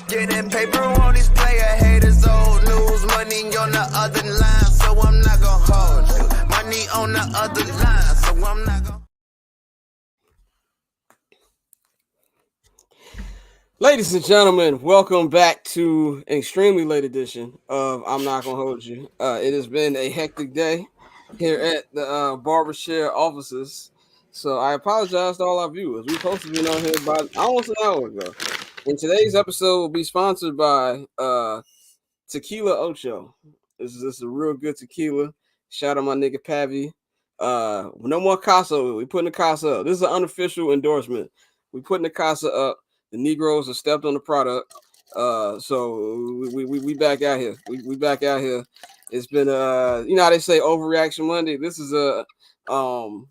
Getting paper on these player haters, old news, money on the other line, so I'm not gonna hold you. Money on the other line, so I'm not gonna. Ladies and gentlemen, welcome back to an extremely late edition of I'm Not Gonna Hold You. It has been a hectic day here at the Barbershare offices, so I apologize to all our viewers. We're supposed to be on here about almost an hour ago. And today's episode will be sponsored by Tequila Ocho. This is a real good tequila. Shout out my nigga Pavi. No more Casa. We putting the Casa up. This is an unofficial endorsement. We putting the Casa up. The Negroes have stepped on the product. So we back out here. We back out here. It's been you know how they say overreaction Monday. This is a how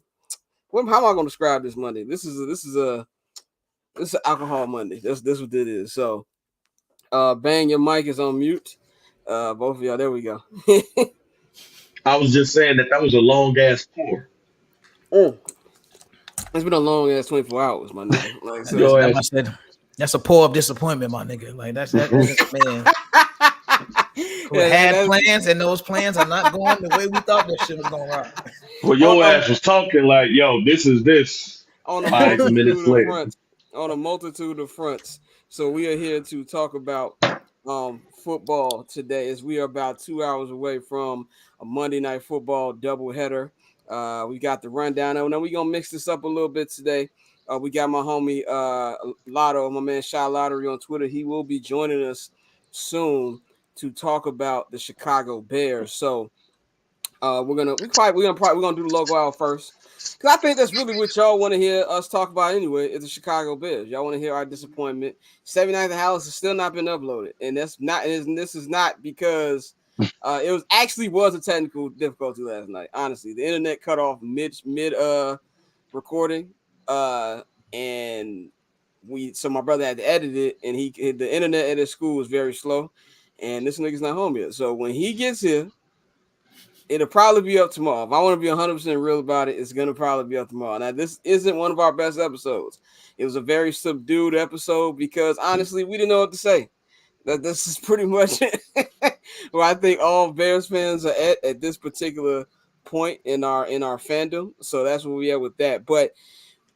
am I gonna describe this Monday? This is alcohol Monday. This what it is. So bang, your mic is on mute. Both of y'all, there we go. I was just saying that was a long ass pour. It's been a long ass 24 hours, my nigga. Like, so Go I ahead. said, that's a pour of disappointment, my nigga. Like that's that man who had plans, and those plans are not going the way we thought that shit was going to rock. Well, your ass was talking like, yo, this is this. On a 5 minutes multitude of later. fronts. On a multitude of fronts. So we are here to talk about football today, as we are about 2 hours away from a Monday Night Football doubleheader. We got the rundown, and then we're gonna mix this up a little bit today. We got my homie Lotto, my man Shy Lottery on Twitter. He will be joining us soon to talk about the Chicago Bears. So we're gonna do the logo out first, because I think that's really what y'all want to hear us talk about anyway. Is the Chicago Bears. Y'all want to hear our disappointment. 79th House has still not been uploaded, and this is not because it was a technical difficulty last night. Honestly, the internet cut off mid recording, and so my brother had to edit it, and the internet at his school was very slow, and this nigga's not home yet. So when he gets here, it'll probably be up tomorrow. If I want to be 100% real about it, it's going to probably be up tomorrow. Now, this isn't one of our best episodes. It was a very subdued episode because, honestly, we didn't know what to say. This is pretty much where I think all Bears fans are at this particular point in our fandom. So that's where we are with that. But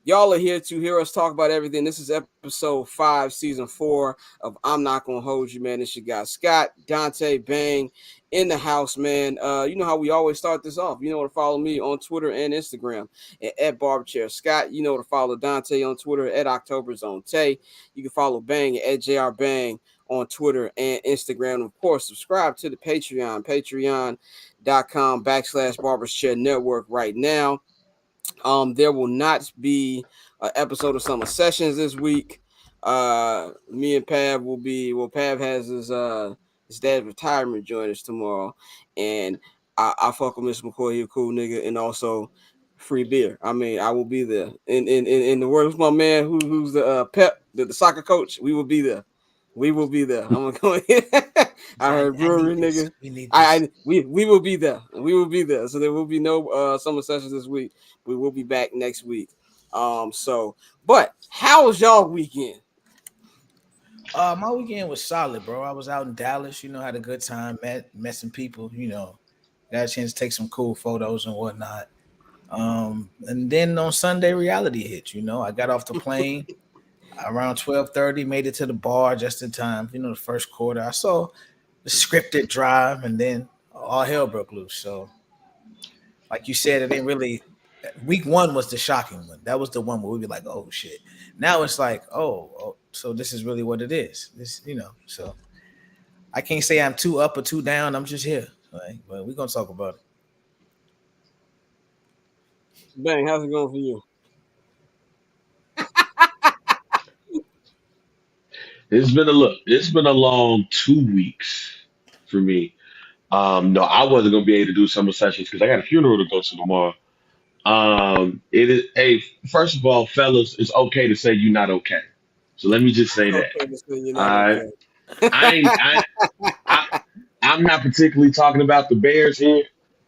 y'all are here to hear us talk about everything. This is episode 5, season 4 of I'm Not Gonna Hold You, man. This your guy Scott, Dante, Bang in the house, man. You know how we always start this off. You know to follow me on Twitter and Instagram at Barberchair Scott. You know to follow Dante on Twitter at OctoberZoneTay. You can follow Bang at JR Bang on Twitter and Instagram. And of course, subscribe to the Patreon, patreon.com/Barberchair Network right now. There will not be an episode of Summer Sessions this week. Me and Pav Pav has his dad's retirement join us tomorrow, and I fuck with Mr. McCoy. He's a cool nigga, and also free beer. I mean, I will be there. In the words of my man who's the Pep, the soccer coach, we will be there. We will be there. I'm gonna go ahead. I heard brewery nigga. We will be there. We will be there. So there will be no Summer Sessions this week. We will be back next week. But how was y'all weekend? My weekend was solid, bro. I was out in Dallas, had a good time, met some people, got a chance to take some cool photos and whatnot. And then on Sunday, reality hit. I got off the plane around 12:30, made it to the bar just in time. The first quarter, I saw the scripted drive, and then all hell broke loose. So, like you said, it ain't really. Week 1 was the shocking one. That was the one where we'd be like, "Oh shit!" Now it's like, "Oh, so this is really what it is." This, So I can't say I'm too up or too down. I'm just here, right? But we're gonna talk about it. Bang, how's it going for you? It's been a long 2 weeks for me. No, I wasn't gonna be able to do summer sessions because I got a funeral to go to tomorrow. It is. Hey, first of all, fellas, it's okay to say you're not okay. So let me just say that. Okay, you're All not right, okay. I'm not particularly talking about the Bears here,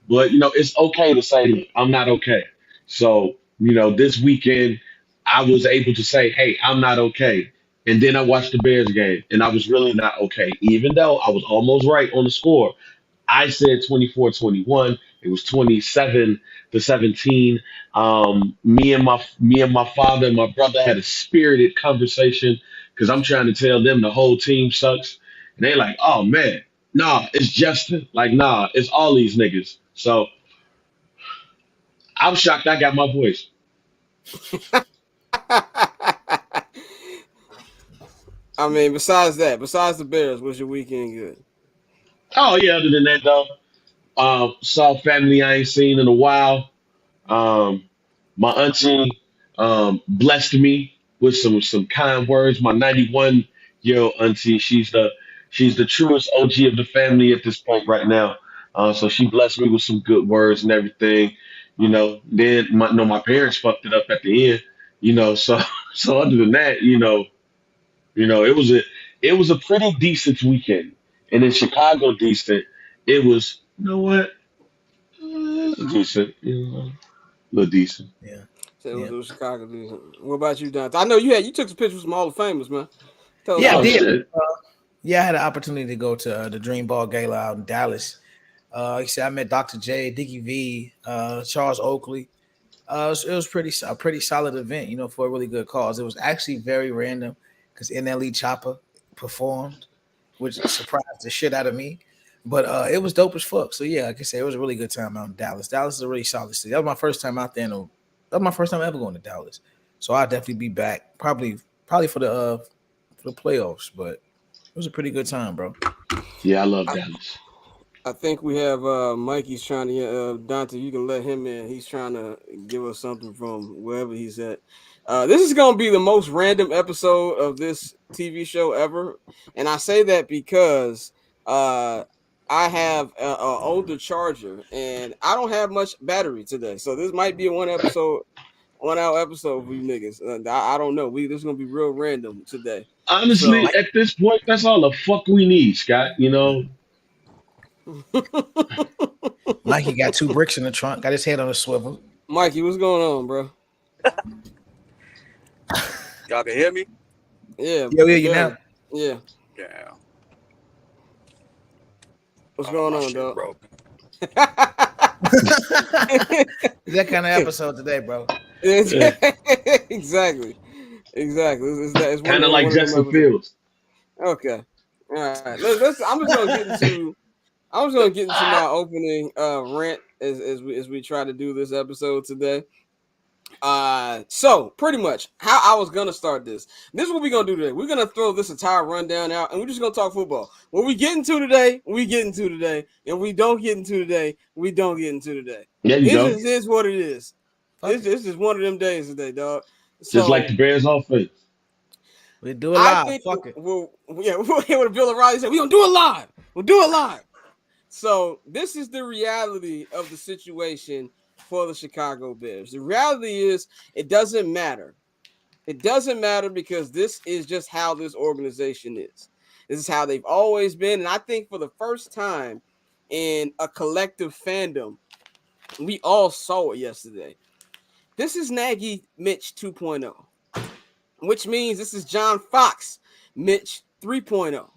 but it's okay to say I'm not okay. So this weekend I was able to say, hey, I'm not okay, And then I watched the Bears game, and I was really not okay. Even though I was almost right on the score, I said 24-21. It was 27-17. Me and my father and my brother had a spirited conversation because I'm trying to tell them the whole team sucks, and they like, oh man, nah, it's Justin. Like, nah, it's all these niggas. So I'm shocked I got my voice. I mean, besides the Bears, was your weekend good? Oh yeah, other than that though, saw family I ain't seen in a while. Um, my auntie blessed me with some kind words. My 91-year-old auntie, she's the truest OG of the family at this point right now. So she blessed me with some good words and everything. Then my parents fucked it up at the end. So so other than that, it was a pretty decent weekend. And in Chicago, decent. It was, you know what? Decent. A little decent. Yeah. So it Yeah. was Chicago. What about you, Don? I know you took some pictures with some Hall of Famers, man. Tell us Yeah, I Oh about did. that. shit. Yeah, I had an opportunity to go to the Dream Ball Gala out in Dallas. Like I said, I met Dr. J, Dickie V, Charles Oakley. It was a pretty solid event, for a really good cause. It was actually very random because NLE Chopper performed, which surprised the shit out of me. But it was dope as fuck. So yeah, like I said, it was a really good time out in Dallas. Dallas is a really solid city. That was my first time out there. That was my first time ever going to Dallas. So I'll definitely be back. Probably for the playoffs. But it was a pretty good time, bro. Yeah, I love Dallas. I think we have Mikey's trying to Dante, you can let him in. He's trying to give us something from wherever he's at. This is going to be the most random episode of this TV show ever. And I say that because I have a older charger and I don't have much battery today. So this might be a 1 hour episode for you niggas. I don't know. This is going to be real random today. So Honestly, at this point, that's all the fuck we need, Scott. Mikey got 2 bricks in the trunk, got his head on a swivel. Mikey, what's going on, bro? Y'all can hear me? Yeah. Yo, yeah, you good. now. Yeah. Yeah. What's going My on, shit dog? broke. That kind of episode today, bro. Yeah. Exactly. It's Kind of like one of them Justin episodes. Fields. Okay. All right. I'm just gonna get into my opening rant as we try to do this episode today. So pretty much how I was gonna start this. This is what we're gonna do today. We're gonna throw this entire rundown out, and we're just gonna talk football. What we get into today, we get into today, and we don't get into today, we don't get into today. There you It go. just is what it is. It's just one of them days today, dog. Just like So the Bears offense. We do it I live. think Fuck it. we'll hear what Bill O'Reilly said. We're gonna do it live. We'll do it live. So this is the reality of the situation for the Chicago Bears. The reality is it doesn't matter. It doesn't matter because this is just how this organization is. This is how they've always been. And I think for the first time in a collective fandom, we all saw it yesterday. This is Nagy Mitch 2.0, which means this is John Fox Mitch 3.0.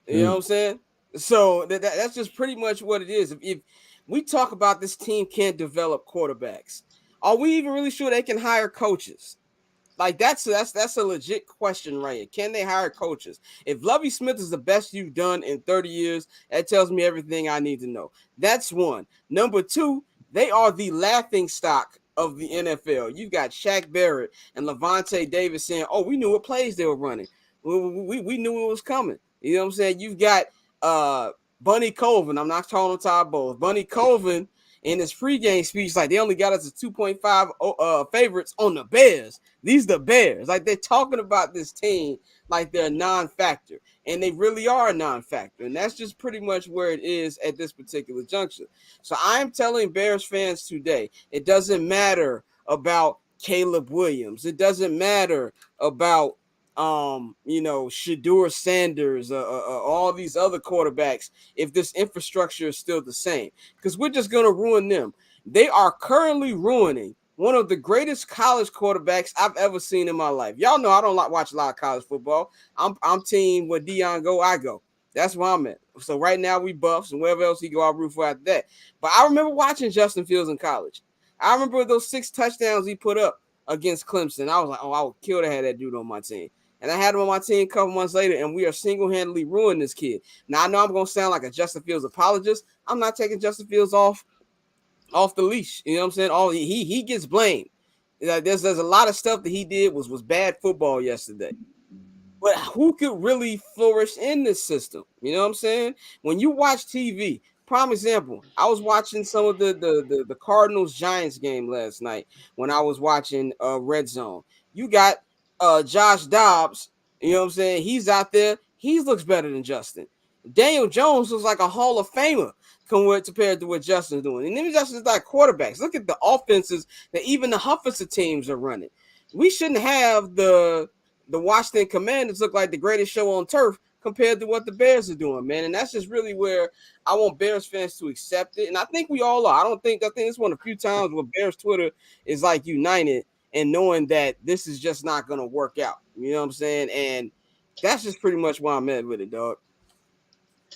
You know what I'm saying? So that's just pretty much what it is. If we talk about this team can't develop quarterbacks, are we even really sure they can hire coaches? Like that's a legit question right here. Can they hire coaches? If Lovie Smith is the best you've done in 30 years, that tells me everything I need to know. That's one. Number two, they are the laughing stock of the NFL. You've got Shaq Barrett and Levante Davis saying, "Oh, we knew what plays they were running. We knew it was coming." You know what I'm saying? You've got Bunny Colvin. I'm not calling him Todd Bowles. Bunny Colvin in his pregame speech, like they only got us to 2.5 favorites on the Bears. These the Bears. Like they're talking about this team like they're a non-factor. And they really are a non-factor. And that's just pretty much where it is at this particular juncture. So I'm telling Bears fans today, it doesn't matter about Caleb Williams. It doesn't matter about Shedeur Sanders, all these other quarterbacks, if this infrastructure is still the same, because we're just going to ruin them. They are currently ruining one of the greatest college quarterbacks I've ever seen in my life. Y'all know I don't watch a lot of college football. I'm team where Deion go, I go. That's where I'm at. So right now we Buffs, and wherever else he go, I'll root for after that. But I remember watching Justin Fields in college. I remember those 6 touchdowns he put up against Clemson. I was like, oh, I would kill to have that dude on my team. And I had him on my team a couple months later, and we are single-handedly ruining this kid. Now, I know I'm going to sound like a Justin Fields apologist. I'm not taking Justin Fields off the leash. You know what I'm saying? All he gets blamed. There's a lot of stuff that he did was bad football yesterday. But who could really flourish in this system? You know what I'm saying? When you watch TV, prime example, I was watching some of the Cardinals Giants game last night when I was watching Red Zone. You got Josh Dobbs, you know what I'm saying? He's out there. He looks better than Justin. Daniel Jones looks like a Hall of Famer compared to what Justin's doing. And then Justin's like quarterbacks. Look at the offenses that even the Huffinson teams are running. We shouldn't have the Washington Commanders look like the greatest show on turf compared to what the Bears are doing, man. And that's just really where I want Bears fans to accept it. And I think we all are. I think it's one of the few times where Bears Twitter is like united and knowing that this is just not going to work out. You know what I'm saying? And that's just pretty much why I'm at with it, dog.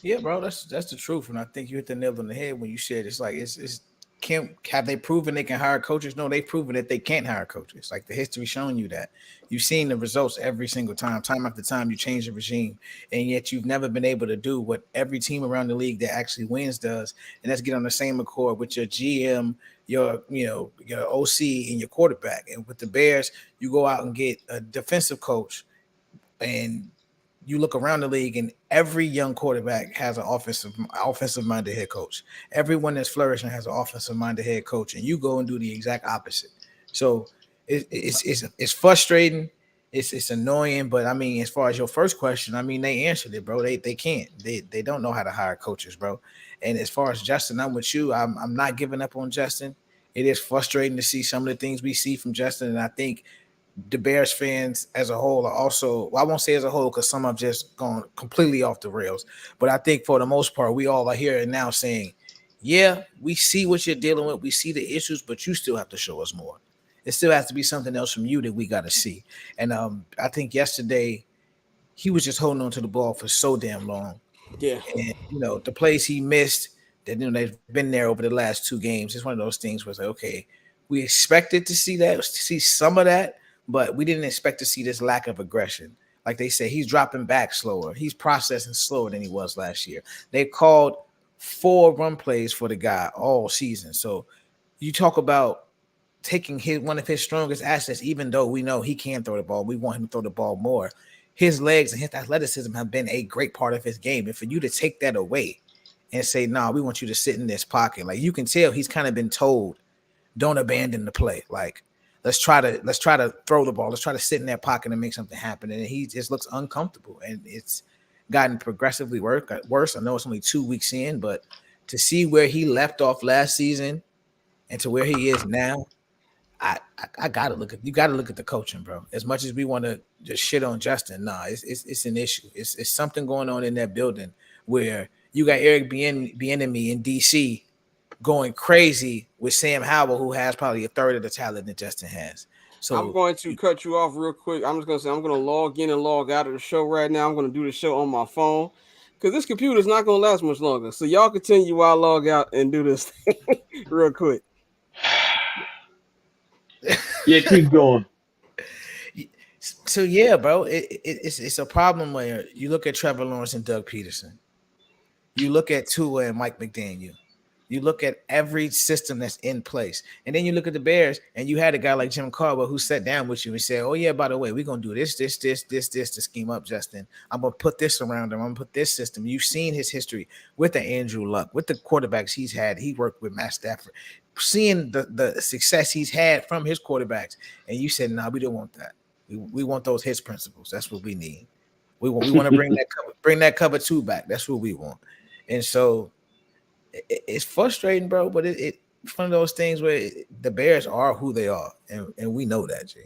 Yeah, bro, that's the truth, and I think you hit the nail on the head when you said it's like it's can't have they proven they can hire coaches? No, they've proven that they can't hire coaches. Like the history showing you that. You've seen the results every single time after time. You change the regime, and yet you've never been able to do what every team around the league that actually wins does, and that's get on the same accord with your GM, your OC, and your quarterback. And with the Bears, you go out and get a defensive coach, and you look around the league and every young quarterback has an offensive minded head coach. Everyone that's flourishing has an offensive minded head coach, and you go and do the exact opposite. So it's frustrating. It's annoying, but I mean, as far as your first question, I mean, they answered it, bro. They can't. They don't know how to hire coaches, bro. And as far as Justin, I'm with you. I'm not giving up on Justin. It is frustrating to see some of the things we see from Justin, and I think the Bears fans as a whole are also, well, I won't say as a whole because some have just gone completely off the rails, but I think for the most part, we all are here and now saying, yeah, we see what you're dealing with. We see the issues, but you still have to show us more. It still has to be something else from you that we got to see. And I think yesterday he was just holding on to the ball for so damn long. Yeah. And, the plays he missed that, they've been there over the last 2 games. It's one of those things where it's like, okay, we expected to see some of that, but we didn't expect to see this lack of aggression. Like they say, he's dropping back slower. He's processing slower than he was last year. They called 4 run plays for the guy all season. So you talk about taking one of his strongest assets, even though we know he can throw the ball. We want him to throw the ball more. His legs and his athleticism have been a great part of his game. And for you to take that away and say, nah, we want you to sit in this pocket. Like you can tell he's kind of been told, don't abandon the play. Like, let's try to throw the ball. Let's try to sit in that pocket and make something happen. And he just looks uncomfortable. And it's gotten progressively worse. I know it's only 2 weeks in, but to see where he left off last season and to where he is now, I gotta look at the coaching, bro. As much as we want to just shit on Justin, it's an issue. It's something going on in that building where you got Eric Bieniemy in DC going crazy with Sam Howell, who has probably a third of the talent that Justin has. So I'm going to cut you off real quick. I'm just going to say I'm going to log in and log out of the show right now. I'm going to do the show on my phone because this computer is not going to last much longer. So y'all continue while I log out and do this thing real quick. Yeah, keep going. So yeah, bro, it's a problem where you look at Trevor Lawrence and Doug Peterson. You look at Tua and Mike McDaniel. You look at every system that's in place. And then you look at the Bears, and you had a guy like Jim Caldwell who sat down with you and said, oh, yeah, by the way, we're going to do this to scheme up Justin. I'm going to put this around him. I'm going to put this system. You've seen his history with the Andrew Luck, with the quarterbacks he's had. He worked with Matt Stafford. Seeing the success he's had from his quarterbacks. And you said, nah, we don't want that. We want those hits principles. That's what we need. We want to bring that cover 2 back. That's what we want. And so it's frustrating, bro, but it's one of those things where the Bears are who they are, and we know that, G.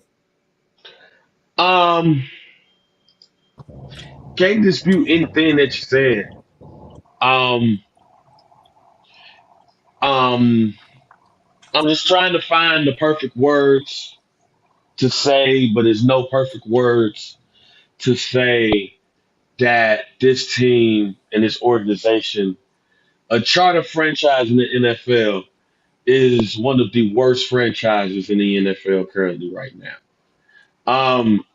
Can't dispute anything that you said. Um, um, I'm just trying to find the perfect words to say, but there's no perfect words to say that this team and this organization, a charter franchise in the NFL, is one of the worst franchises in the NFL currently right now. Um,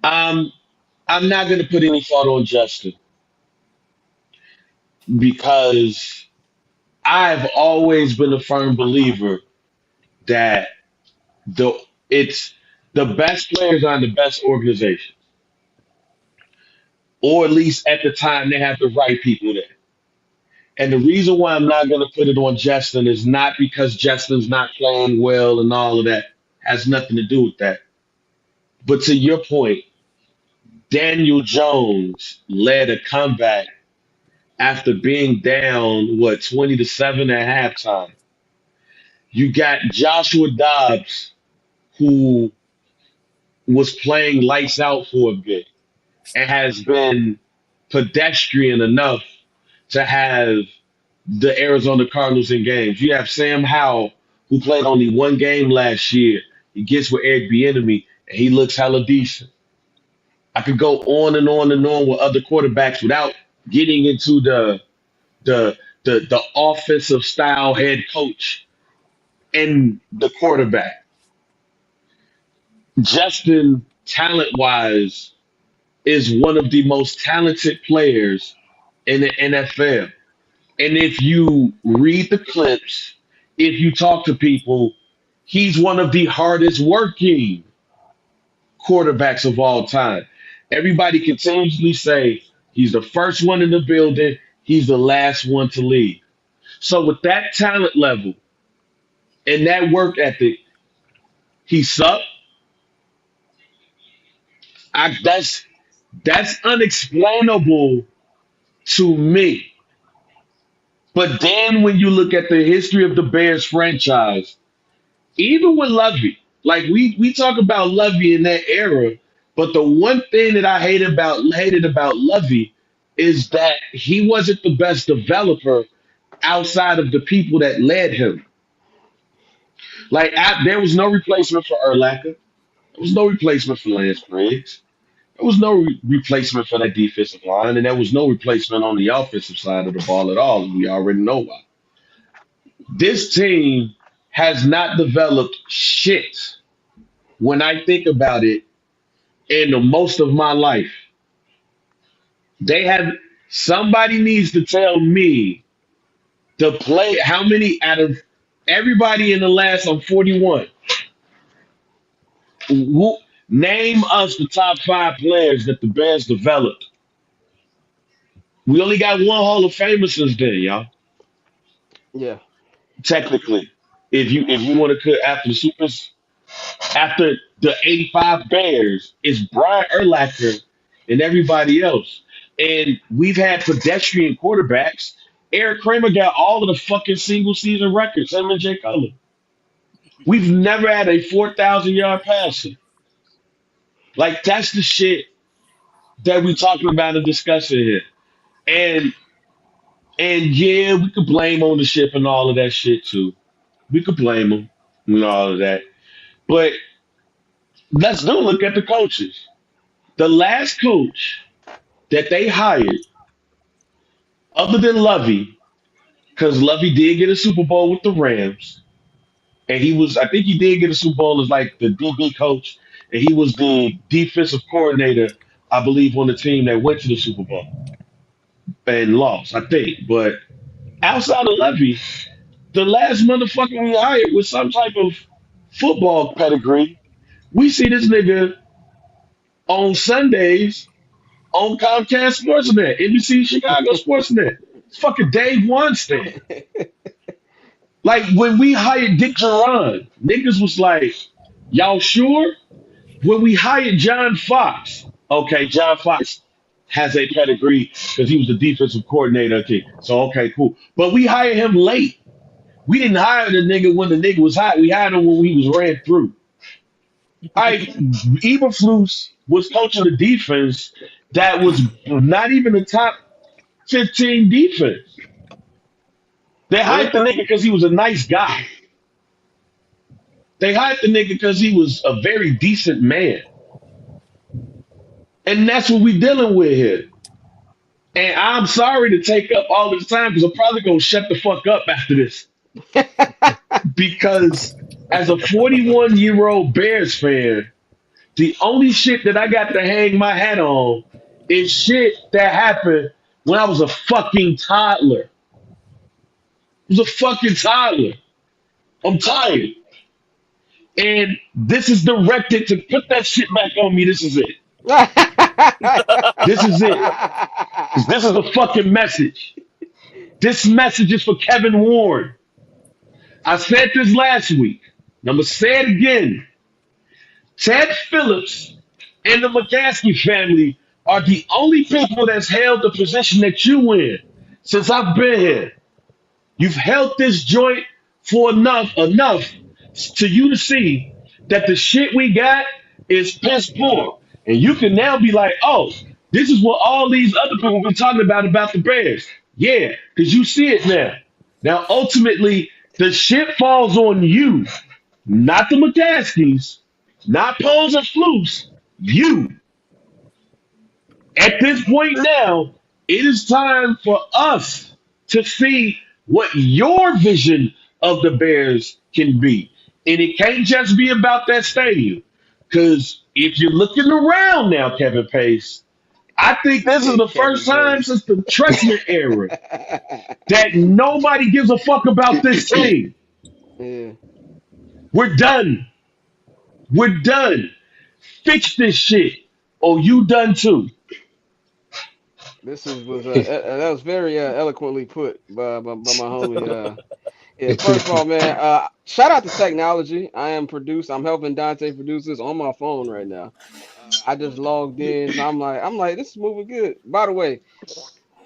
I'm I'm not going to put any thought on Justin because I've always been a firm believer that the it's the best players are in the best organization, or at least at the time they have the right people there. And the reason why I'm not going to put it on Justin is not because Justin's not playing well and all of that has nothing to do with that. But to your point, Daniel Jones led a comeback after being down, 20-7 at halftime. You got Joshua Dobbs, who was playing lights out for a bit and has been pedestrian enough to have the Arizona Cardinals in games. You have Sam Howell, who played only one game last year. He gets with Eric Bieniemy, and he looks hella decent. I could go on and on and on with other quarterbacks without getting into the offensive style head coach and the quarterback. Justin, talent wise, is one of the most talented players in the NFL. And if you read the clips, if you talk to people, he's one of the hardest working quarterbacks of all time. Everybody continuously say he's the first one in the building, he's the last one to leave. So with that talent level and that work ethic, he sucked. That's unexplainable to me. But then when you look at the history of the Bears franchise, even with Lovey, like we talk about Lovey in that era, but the one thing that I hated about Lovey is that he wasn't the best developer outside of the people that led him. There was no replacement for Urlacher. There was no replacement for Lance Briggs. There was no replacement for that defensive line, and there was no replacement on the offensive side of the ball at all. And we already know why. This team has not developed shit when I think about it in the most of my life. They have somebody needs to tell me to play how many out of everybody in the last I'm 41. Name us the top 5 players that the Bears developed. We only got one Hall of Famer since then, y'all. Yeah. Technically, if you want to cut after the '85 Bears, it's Brian Urlacher and everybody else. And we've had pedestrian quarterbacks. Eric Kramer got all of the fucking single season records. Him and Jay Cutler. We've never had a 4,000-yard passer. Like that's the shit that we talking about and discussing here. And yeah, we could blame ownership and all of that shit too. We could blame them and all of that. But let's do look at the coaches. The last coach that they hired, other than Lovey, because Lovey did get a Super Bowl with the Rams, and I think he did get a Super Bowl as like the DB coach, and he was the defensive coordinator, I believe, on the team that went to the Super Bowl and lost, I think. But outside of Lovey, the last motherfucker we hired with some type of football pedigree, we see this nigga on Sundays on Comcast Sportsnet, NBC Chicago Sportsnet. It's fucking Dave Weinstein. Like when we hired Dick Duran, niggas was like, y'all sure? When we hired John Fox, okay, John Fox has a pedigree because he was the defensive coordinator. Okay, so okay, cool. But we hired him late. We didn't hire the nigga when the nigga was hot. We hired him when he was ran through. Eberflus was coaching the defense that was not even the top 15 defense. They Really? hired the nigga because he was a nice guy. They hired the nigga because he was a very decent man. And that's what we dealing with here. And I'm sorry to take up all this time because I'm probably gonna shut the fuck up after this. Because as a 41-year-old Bears fan, the only shit that I got to hang my hat on is shit that happened when I was a fucking toddler. I was a fucking toddler. I'm tired. And this is directed to put that shit back on me. This is it. This is it. 'Cause this is a fucking message. This message is for Kevin Warren. I said this last week. And I'm going to say it again. Ted Phillips and the McCaskey family are the only people that's held the position that you in since I've been here. You've held this joint for enough to you to see that the shit we got is piss poor. And you can now be like, oh, this is what all these other people been talking about the Bears. Yeah, because you see it now. Now, ultimately, the shit falls on you, not the McCaskies, not Poles and Flukes, you. At this point now, it is time for us to see what your vision of the Bears can be. And it can't just be about that stadium. Because if you're looking around now, Kevin Pace, I think this is the Kevin first time Pace. since the Trexler era that nobody gives a fuck about this team. Yeah. We're done. We're done. Fix this shit, or you done too. This was that was very eloquently put by my homie. Yeah, first of all, man, shout out to technology. I'm helping Dante produce this on my phone right now. I just logged in, so I'm like, this is moving good. By the way,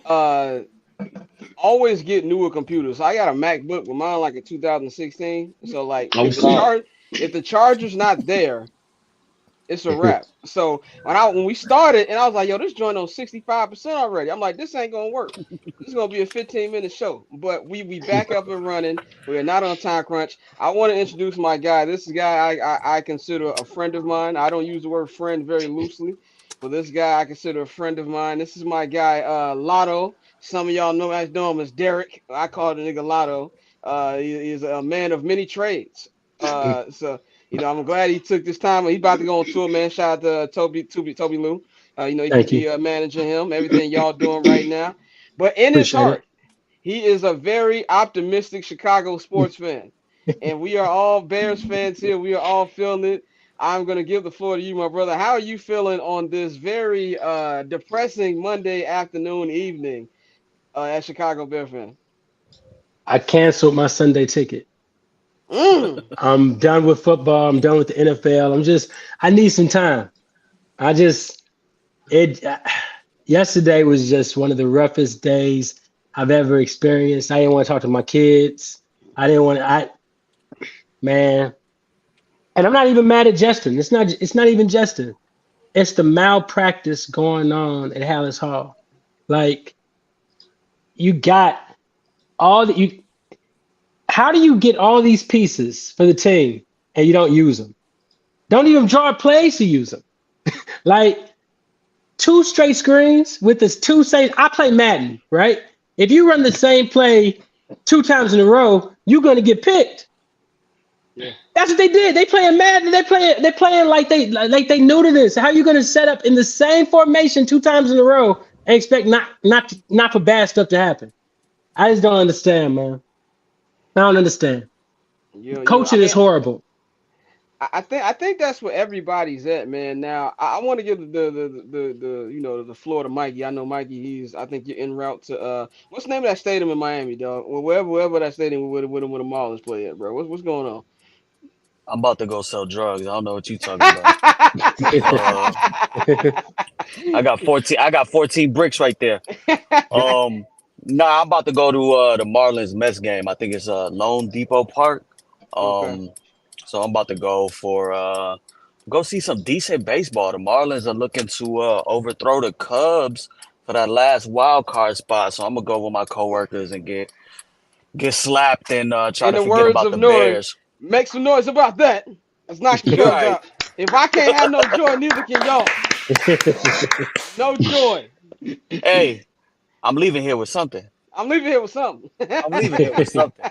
uh, always get newer computers. So I got a MacBook, but mine like a 2016. So like, I'm sorry. if the charger's not there, it's a wrap. So when we started, and I was like, yo, this joint on 65% already. I'm like, this ain't gonna work. This is gonna be a 15-minute show. But we back up and running. We are not on time crunch. I want to introduce my guy. This is a guy I consider a friend of mine. I don't use the word friend very loosely, but this guy I consider a friend of mine. This is my guy, Lotto. Some of y'all know him as Derek. I call the nigga Lotto. He's a man of many trades. So I'm glad he took this time. He's about to go on tour, man. Shout out to Toby Lou. He could Thank you. be managing him, everything y'all doing right now. But in his Appreciate heart, he is a very optimistic Chicago sports fan. And we are all Bears fans here. We are all feeling it. I'm going to give the floor to you, my brother. How are you feeling on this very depressing Monday afternoon, evening as Chicago Bear fan? I canceled my Sunday ticket. Mm. I'm done with football. I'm done with the NFL. I need some time. Yesterday was just one of the roughest days I've ever experienced. I didn't want to talk to my kids. Man. And I'm not even mad at Justin. It's not even Justin. It's the malpractice going on at Hallis Hall. Like, you got how do you get all these pieces for the team and you don't use them? Don't even draw plays to use them. Like, 2 straight screens with this 2 saves. I play Madden, right? If you run the same play 2 times in a row, you're gonna get picked. Yeah. That's what they did. They playing Madden. They're playing like they new to this. How are you gonna set up in the same formation 2 times in a row and expect not for bad stuff to happen? I just don't understand, man. I don't understand. Coaching is horrible. I think that's where everybody's at, man. Now I want to give the floor to Mikey. I know Mikey. I think you're en route to what's the name of that stadium in Miami, dog? Well, wherever that stadium where the Marlins play at, bro. What's going on? I'm about to go sell drugs. I don't know what you talking about. I got 14 bricks right there. Nah, I'm about to go to the Marlins Mets game. I think it's Lone Depot Park. Okay. So I'm about to go see some decent baseball. The Marlins are looking to overthrow the Cubs for that last wild card spot. So I'm gonna go with my coworkers and get get slapped and try In to the forget words about of the Nori, Bears. make some noise about that. Let's knock the Bears Right. out. If I can't have no joy, neither can y'all. No joy. Hey, I'm leaving here with something. I'm leaving here with something. I'm leaving here with something.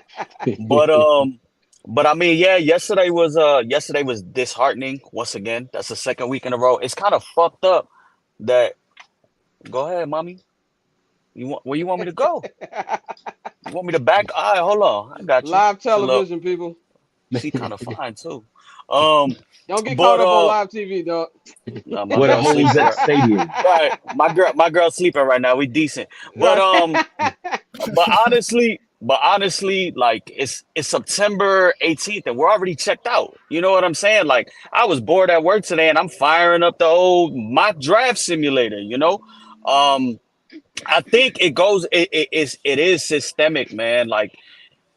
But I mean, yeah, yesterday was disheartening once again. That's the second week in a row. It's kind of fucked up that go ahead, mommy. You want where you want me to go? You want me to back? All right, hold on. I got you. Live Chill up. television, people. She kind of fine too. Um, Don't get caught but up on live TV, dog. nah, my Where the girl hoes sleeping at right. stadium? Right, my girl sleeping right now. We decent. But Right. honestly, like it's September 18th and we're already checked out. You know what I'm saying? Like I was bored at work today and I'm firing up the old mock draft simulator, you know? I think it is systemic, man. Like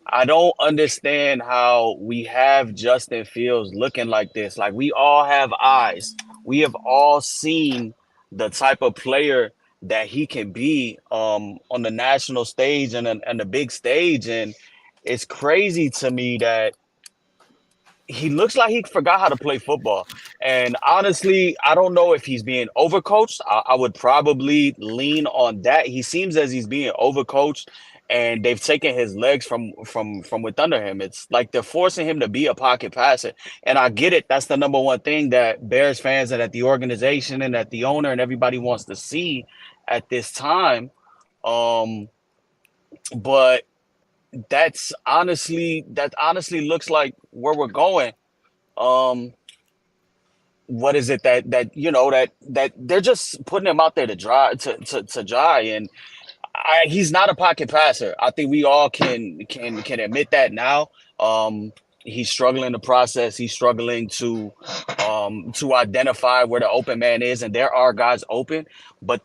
I don't understand how we have Justin Fields looking like this. Like we all have eyes. We have all seen the type of player that he can be on the national stage and the big stage. And it's crazy to me that he looks like he forgot how to play football. And honestly, I don't know if he's being overcoached. I would probably lean on that. He seems as he's being overcoached, and they've taken his legs from with under him. It's like they're forcing him to be a pocket passer. And I get it. That's the number one thing that Bears fans and that the organization and that the owner and everybody wants to see at this time. Um, but that honestly looks like where we're going. Um, what is it that you know that they're just putting him out there to dry and he's not a pocket passer. I think we all can admit that now. He's struggling to process. He's struggling to identify where the open man is, and there are guys open, but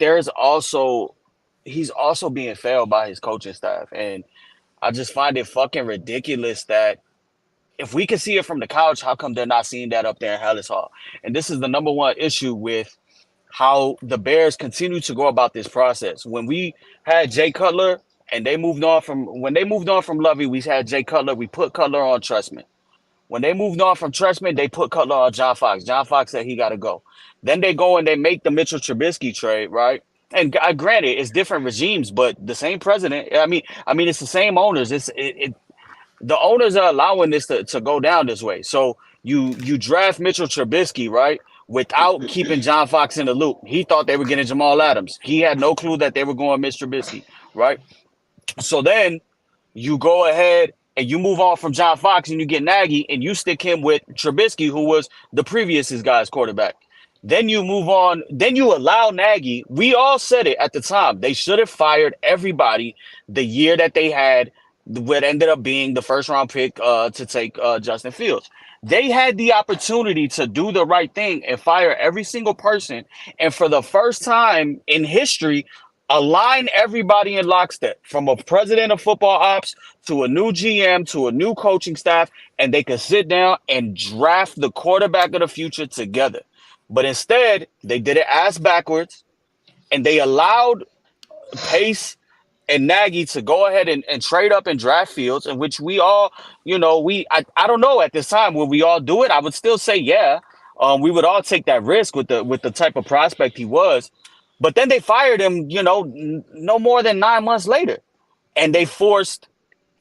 he's also being failed by his coaching staff, and I just find it fucking ridiculous that if we can see it from the couch, how come they're not seeing that up there in Hallis Hall? And this is the number one issue with how the Bears continue to go about this process. When we had Jay Cutler and they moved on from Lovey, we had Jay Cutler. We put Cutler on Trustman. When they moved on from Trustman, they put Cutler on John Fox. John Fox said he got to go. Then they go and they make the Mitchell Trubisky trade, right? And granted, it's different regimes, but the same president. I mean, it's the same owners. The owners are allowing this to go down this way. So you draft Mitchell Trubisky, right? Without keeping John Fox in the loop. He thought they were getting Jamal Adams. He had no clue that they were going Mitch Trubisky, right? So then you go ahead and you move on from John Fox and you get Nagy and you stick him with Trubisky, who was the previous his guy's quarterback. Then you move on. Then you allow Nagy. We all said it at the time. They should have fired everybody the year that they had what ended up being the first round pick to take Justin Fields. They had the opportunity to do the right thing and fire every single person. And for the first time in history, align everybody in lockstep from a president of football ops to a new GM to a new coaching staff. And they could sit down and draft the quarterback of the future together. But instead, they did it ass backwards and they allowed Pace and Nagy to go ahead and trade up and draft Fields, in which we all, I don't know at this time, would we all do it? I would still say, yeah. We would all take that risk with the type of prospect he was. But then they fired him, no more than 9 months later. And they forced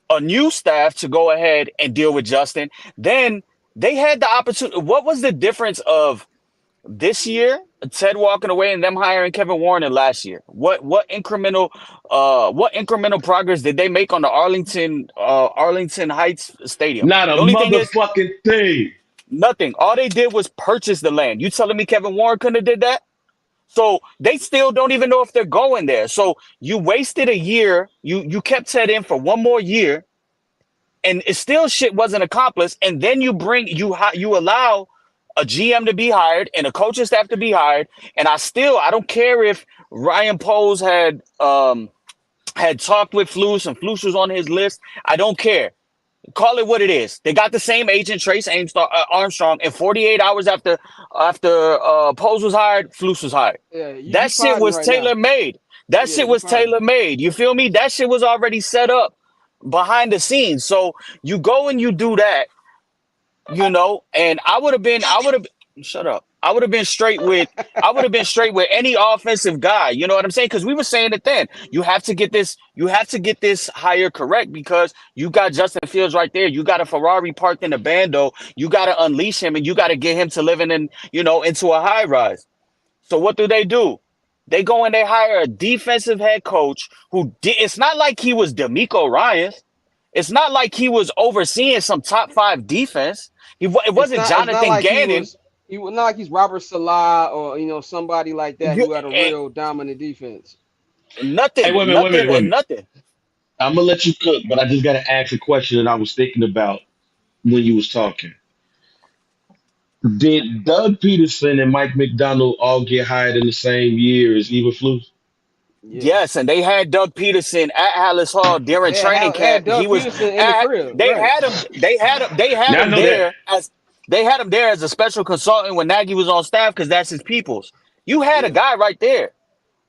a new staff to go ahead and deal with Justin. Then they had the opportunity. What was the difference of this year, Ted walking away and them hiring Kevin Warren last year? What incremental progress did they make on the Arlington Heights Stadium? Not a The only thing is motherfucking thing. nothing. All they did was purchase the land. You telling me Kevin Warren couldn't have did that? So they still don't even know if they're going there. So you wasted a year. You kept Ted in for one more year, and it still shit wasn't accomplished. And then you allow a GM to be hired and a coaching staff to be hired. And I don't care if Ryan Poles had talked with Flus and Flus was on his list. I don't care. Call it what it is. They got the same agent, Trace Armstrong, and 48 hours after Poles was hired, Flus was hired. Yeah, that shit was tailor made. That shit was tailor made. You feel me? That shit was already set up behind the scenes. So you go and you do that, and I would have, shut up. I would have been straight with any offensive guy. You know what I'm saying? Because we were saying it then. You have to get this hire correct because you got Justin Fields right there. You got a Ferrari parked in a bando. You got to unleash him and you got to get him to living into a high rise. So what do? They go and they hire a defensive head coach it's not like he was D'Amico Ryans. It's not like he was overseeing some top 5 defense. It wasn't It's not Jonathan like Gannon. he was not like he's Robert Salah or somebody like that You, who had a and real dominant defense. Hey, nothing, wait a minute, wait a nothing, minute, wait a and minute. nothing. I'm gonna let you cook, but I just gotta ask a question that I was thinking about when you was talking. Did Doug Peterson and Mike McDonald all get hired in the same year as Eberflus? Yes, Yes. and they had Doug Peterson at Hallis Hall during training They had camp. He Doug was Peterson in the at, crib, they right? had him Now I know that. there as a special consultant when Nagy was on staff because that's his people's. You had a Yeah. guy right there.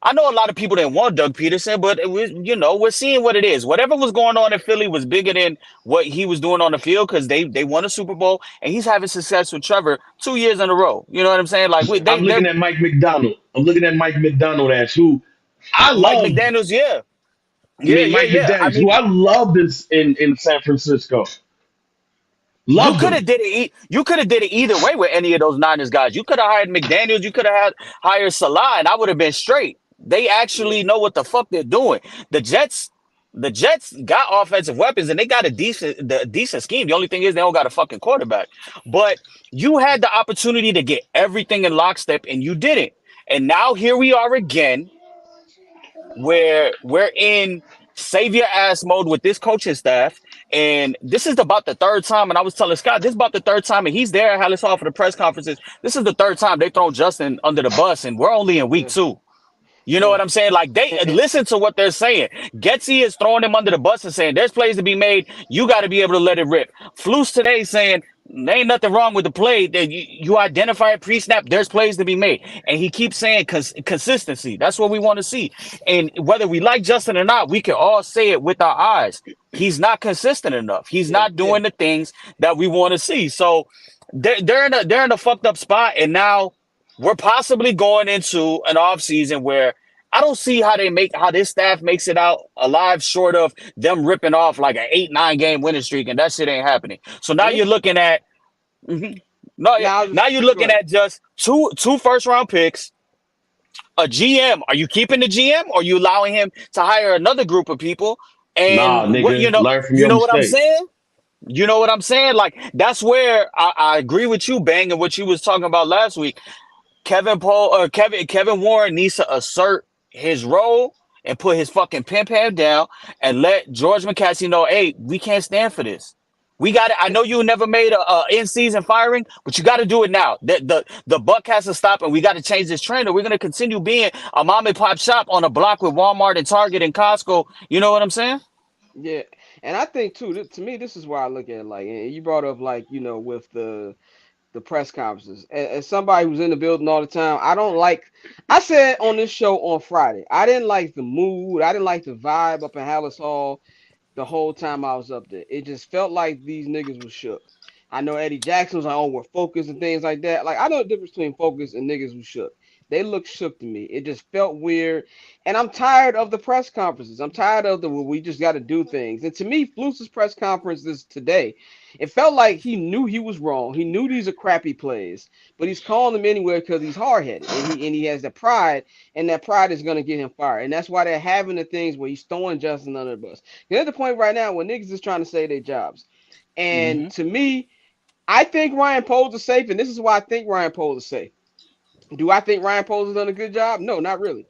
I know a lot of people didn't want Doug Peterson, but it was, we're seeing what it is. Whatever was going on in Philly was bigger than what he was doing on the field because they won a Super Bowl and he's having success with Trevor 2 years in a row. You know what I'm saying? Like I'm they're looking at Mike McDonald. I'm looking at Mike McDonald as who I Mike loved. McDaniels, yeah. I Yeah, mean, yeah, Mike yeah. I McDaniels, who mean, I loved in San Francisco. you Loved could him. have did it. You could have did it either way with any of those Niners guys. You could have hired McDaniels. You could have hired Salah, and I would have been straight. They Yeah. actually know what the fuck they're doing. The Jets, the Jets got offensive weapons, and they got a decent scheme. The only thing is they don't got a fucking quarterback. But you had the opportunity to get everything in lockstep, and you didn't. And now here we are again where we're in savior ass mode with this coaching staff. And this is about the third time. And I was telling Scott, this is about the third time. And he's there at Hallis Hall for the press conferences. This is the third time they thrown Justin under the bus. And we're only in week Yeah. 2. You know Yeah. what I'm saying? Like they And, listen to what they're saying. Getsy is throwing him under the bus and saying there's plays to be made. You got to be able to let it rip. Flus today saying there ain't nothing wrong with the play that you identify it pre-snap. There's plays to be made, and he keeps saying consistency. That's what we want to see. And whether we like Justin or not, we can all say it with our eyes. He's not consistent enough. He's yeah. not Yeah. doing the things that we want to see. So they're in a fucked up spot, and now we're possibly going into an off season where I don't see how this staff makes it out alive short of them ripping off like an 8-9 game winning streak, and that shit ain't happening. So now And you're it's looking at no, yeah, now I now just you're go looking ahead. at just two first round picks, a GM. Are you keeping the GM or are you allowing him to hire another group of people? And Nah, what nigga, learn from your what I'm mistakes. saying? You know what I'm saying? Like that's where I agree with you, Bang, and what you was talking about last week. Kevin Warren needs to assert his role and put his fucking pimp hand down and let George McCaskey know, hey, we can't stand for this. We got it. I know you never made a in season firing, but you got to do it now. The buck has to stop, and we got to change this trend, or we're gonna continue being a mom and pop shop on a block with Walmart and Target and Costco. You know what I'm saying? Yeah. And I think too, to me, this is why I look at it like, and you brought up like, with the press conferences. As somebody who's in the building all the time, I don't like. I said on this show on Friday, I didn't like the mood. I didn't like the vibe up in Hallis Hall the whole time I was up there. It just felt like these niggas was shook. I know Eddie Jackson was like, "Oh, we're focused" and things like that. Like I know the difference between focus and niggas who shook. They look shook to me. It just felt weird, and I'm tired of the press conferences. I'm tired of the well, we just got to do things. And to me, Fluce's press conferences today, it felt like he knew he was wrong. He knew these are crappy plays, but he's calling them anyway because he's hard headed and he has the pride, and that pride is gonna get him fired. And that's why they're having the things where he's throwing Justin under the bus. You're at the point right now where niggas is trying to save their jobs. And Mm-hmm. to me, I think Ryan Poles is safe, and this is why I think Ryan Poles is safe. Do I think Ryan Poles has done a good job? No, not really.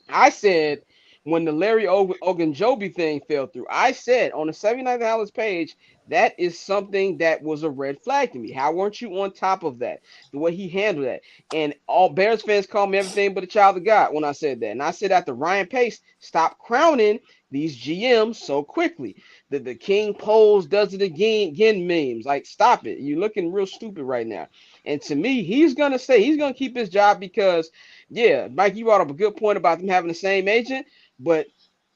I said when the Larry Ogunjobi thing fell through, I said on the 79th Hours page, that is something that was a red flag to me. How weren't you on top of that? The way he handled that. And all Bears fans call me everything but a child of God when I said that. And I said after Ryan Pace, stop crowning these GMs so quickly. The King Poles does it again memes. Like, stop it. You're looking real stupid right now. And to me, he's gonna keep his job because yeah, Mike, you brought up a good point about them having the same agent, but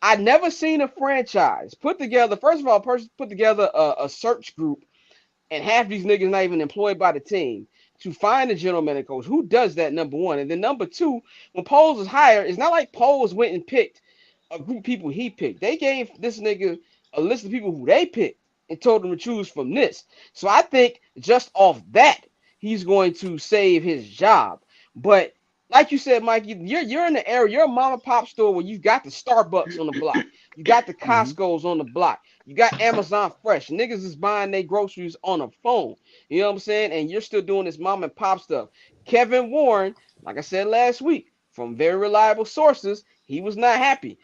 I never seen a franchise put together. First of all, put together a search group, and half these niggas not even employed by the team to find a general manager coach. Who does that? Number one, and then number two, when Poles was hired, it's not like Poles went and picked a group of people he picked. They gave this nigga a list of people who they picked and told him to choose from this. So I think just off that, he's going to save his job. But like you said, Mike, you're in the area, you're a mom and pop store where you've got the Starbucks on the block, you got the Mhm. Costco's on the block, you got Amazon Fresh. Niggas is buying their groceries on a phone. You know what I'm saying? And you're still doing this mom and pop stuff. Kevin Warren, like I said last week, from very reliable sources, he was not happy.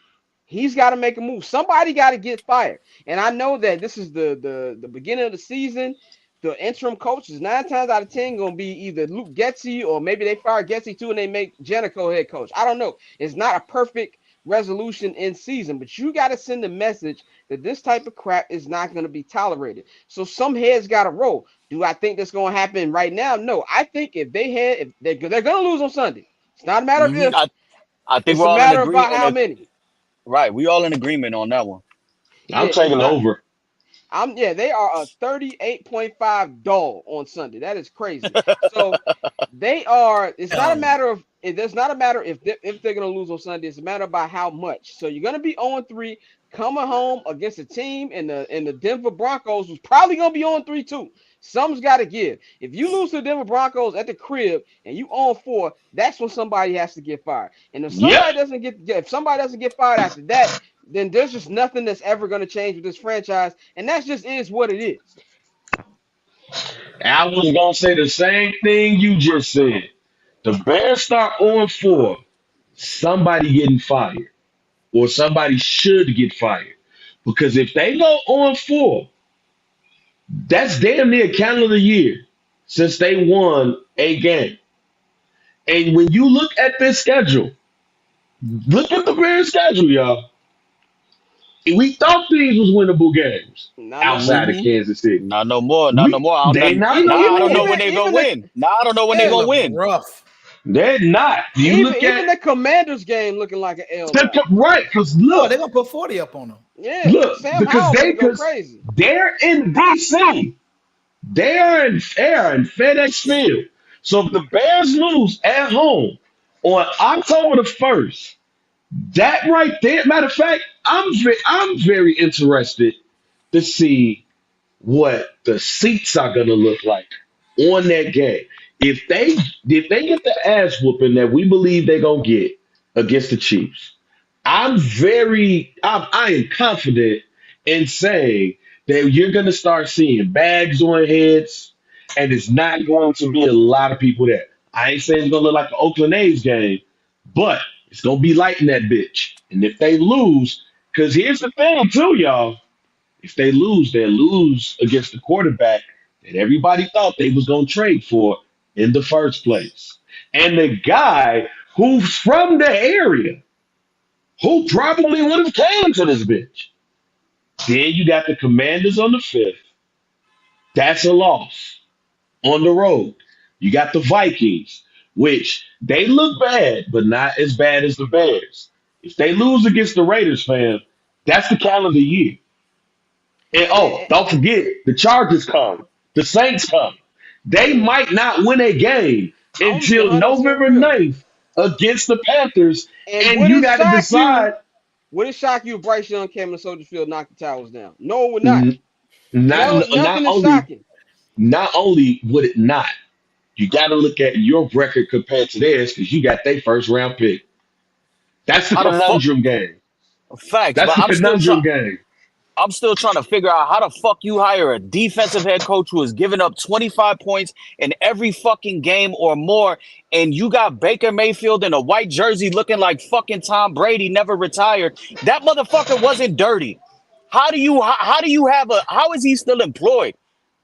He's got to make a move. Somebody got to get fired. And I know that this is the beginning of the season. The interim coach is 9 times out of 10 going to be either Luke Getsy, or maybe they fire Getsy too and they make Janico head coach. I don't know. It's not a perfect resolution in season, but you got to send a message that this type of crap is not going to be tolerated. So some heads got to roll. Do I think that's going to happen right now? No. I think if they're going to lose on Sunday. It's not a matter of Mhm. if, I think it's we're a all in matter agree about in how a many. right. We all in agreement on that one. I'm Yeah, it's taking not. over. They are a 38.5 dog on Sunday. That is crazy. So they are. It's not a matter of. There's not a matter if they're gonna lose on Sunday. It's a matter about how much. So you're gonna be 0-3 coming home against a team in the Denver Broncos, who's probably gonna be on 3 too. Something's got to give. If you lose to the Denver Broncos at the crib and you on 4, that's when somebody has to get fired. And Yep. if somebody doesn't get fired after that, then there's just nothing that's ever going to change with this franchise, and that just is what it is. I was gonna say the same thing you just said. The Bears start on 4. Somebody getting fired, or somebody should get fired, because if they go on 4, that's damn near a calendar year since they won a game. And when you look at this schedule, look at the Bears schedule, y'all. We thought these was winnable games Not no more. outside of Hmm. Kansas City. Not no more. Not no We more. they not Now no I don't know more. when they're gonna Even the win. Now I don't know when they're They yeah, gonna look win. rough. They're not. You even look at even the Commanders game looking like an L now. right, because Oh, look, they're gonna put 40 up on them. Yeah, look, Sam because Howell they finna go because crazy. they're in DC. They are in FedEx Field. So if the Bears lose at home on October the 1st, that right there, matter of fact, I'm very interested to see what the seats are gonna look like on that game. If they get the ass whooping that we believe they're gonna get against the Chiefs, I am confident in saying that you're gonna start seeing bags on heads, and it's not going to be a lot of people there. I ain't saying it's gonna look like the Oakland A's game, but it's gonna be light in that bitch. And if they lose, because here's the thing too, y'all. If they lose, they lose against the quarterback that everybody thought they was gonna trade for in the first place. And the guy who's from the area, who probably would have came to this bitch. Then you got the Commanders on the 5th. That's a loss on the road. You got the Vikings, which they look bad, but not as bad as the Bears. If they lose against the Raiders, fam, that's the calendar year. And oh, And don't forget, the Chargers come, the Saints come. They might not win a game I'm gonna be until 100% November real. 9th against the Panthers, And and would you it got to shock you? decide. Would it shock you if Bryce Young came in Soldier Field, knocked the towers down? No, it would not. n- Not No, not nothing is only shocking. not only would it not, you got to look at your record compared to theirs because you got their first round pick. That's the How the fuck conundrum game. facts? That's But the conundrum game. I'm still trying to figure out how the fuck you hire a defensive head coach who has given up 25 points in every fucking game or more, and you got Baker Mayfield in a white jersey looking like fucking Tom Brady, never retired. That motherfucker wasn't dirty. How do you have a how is he still employed?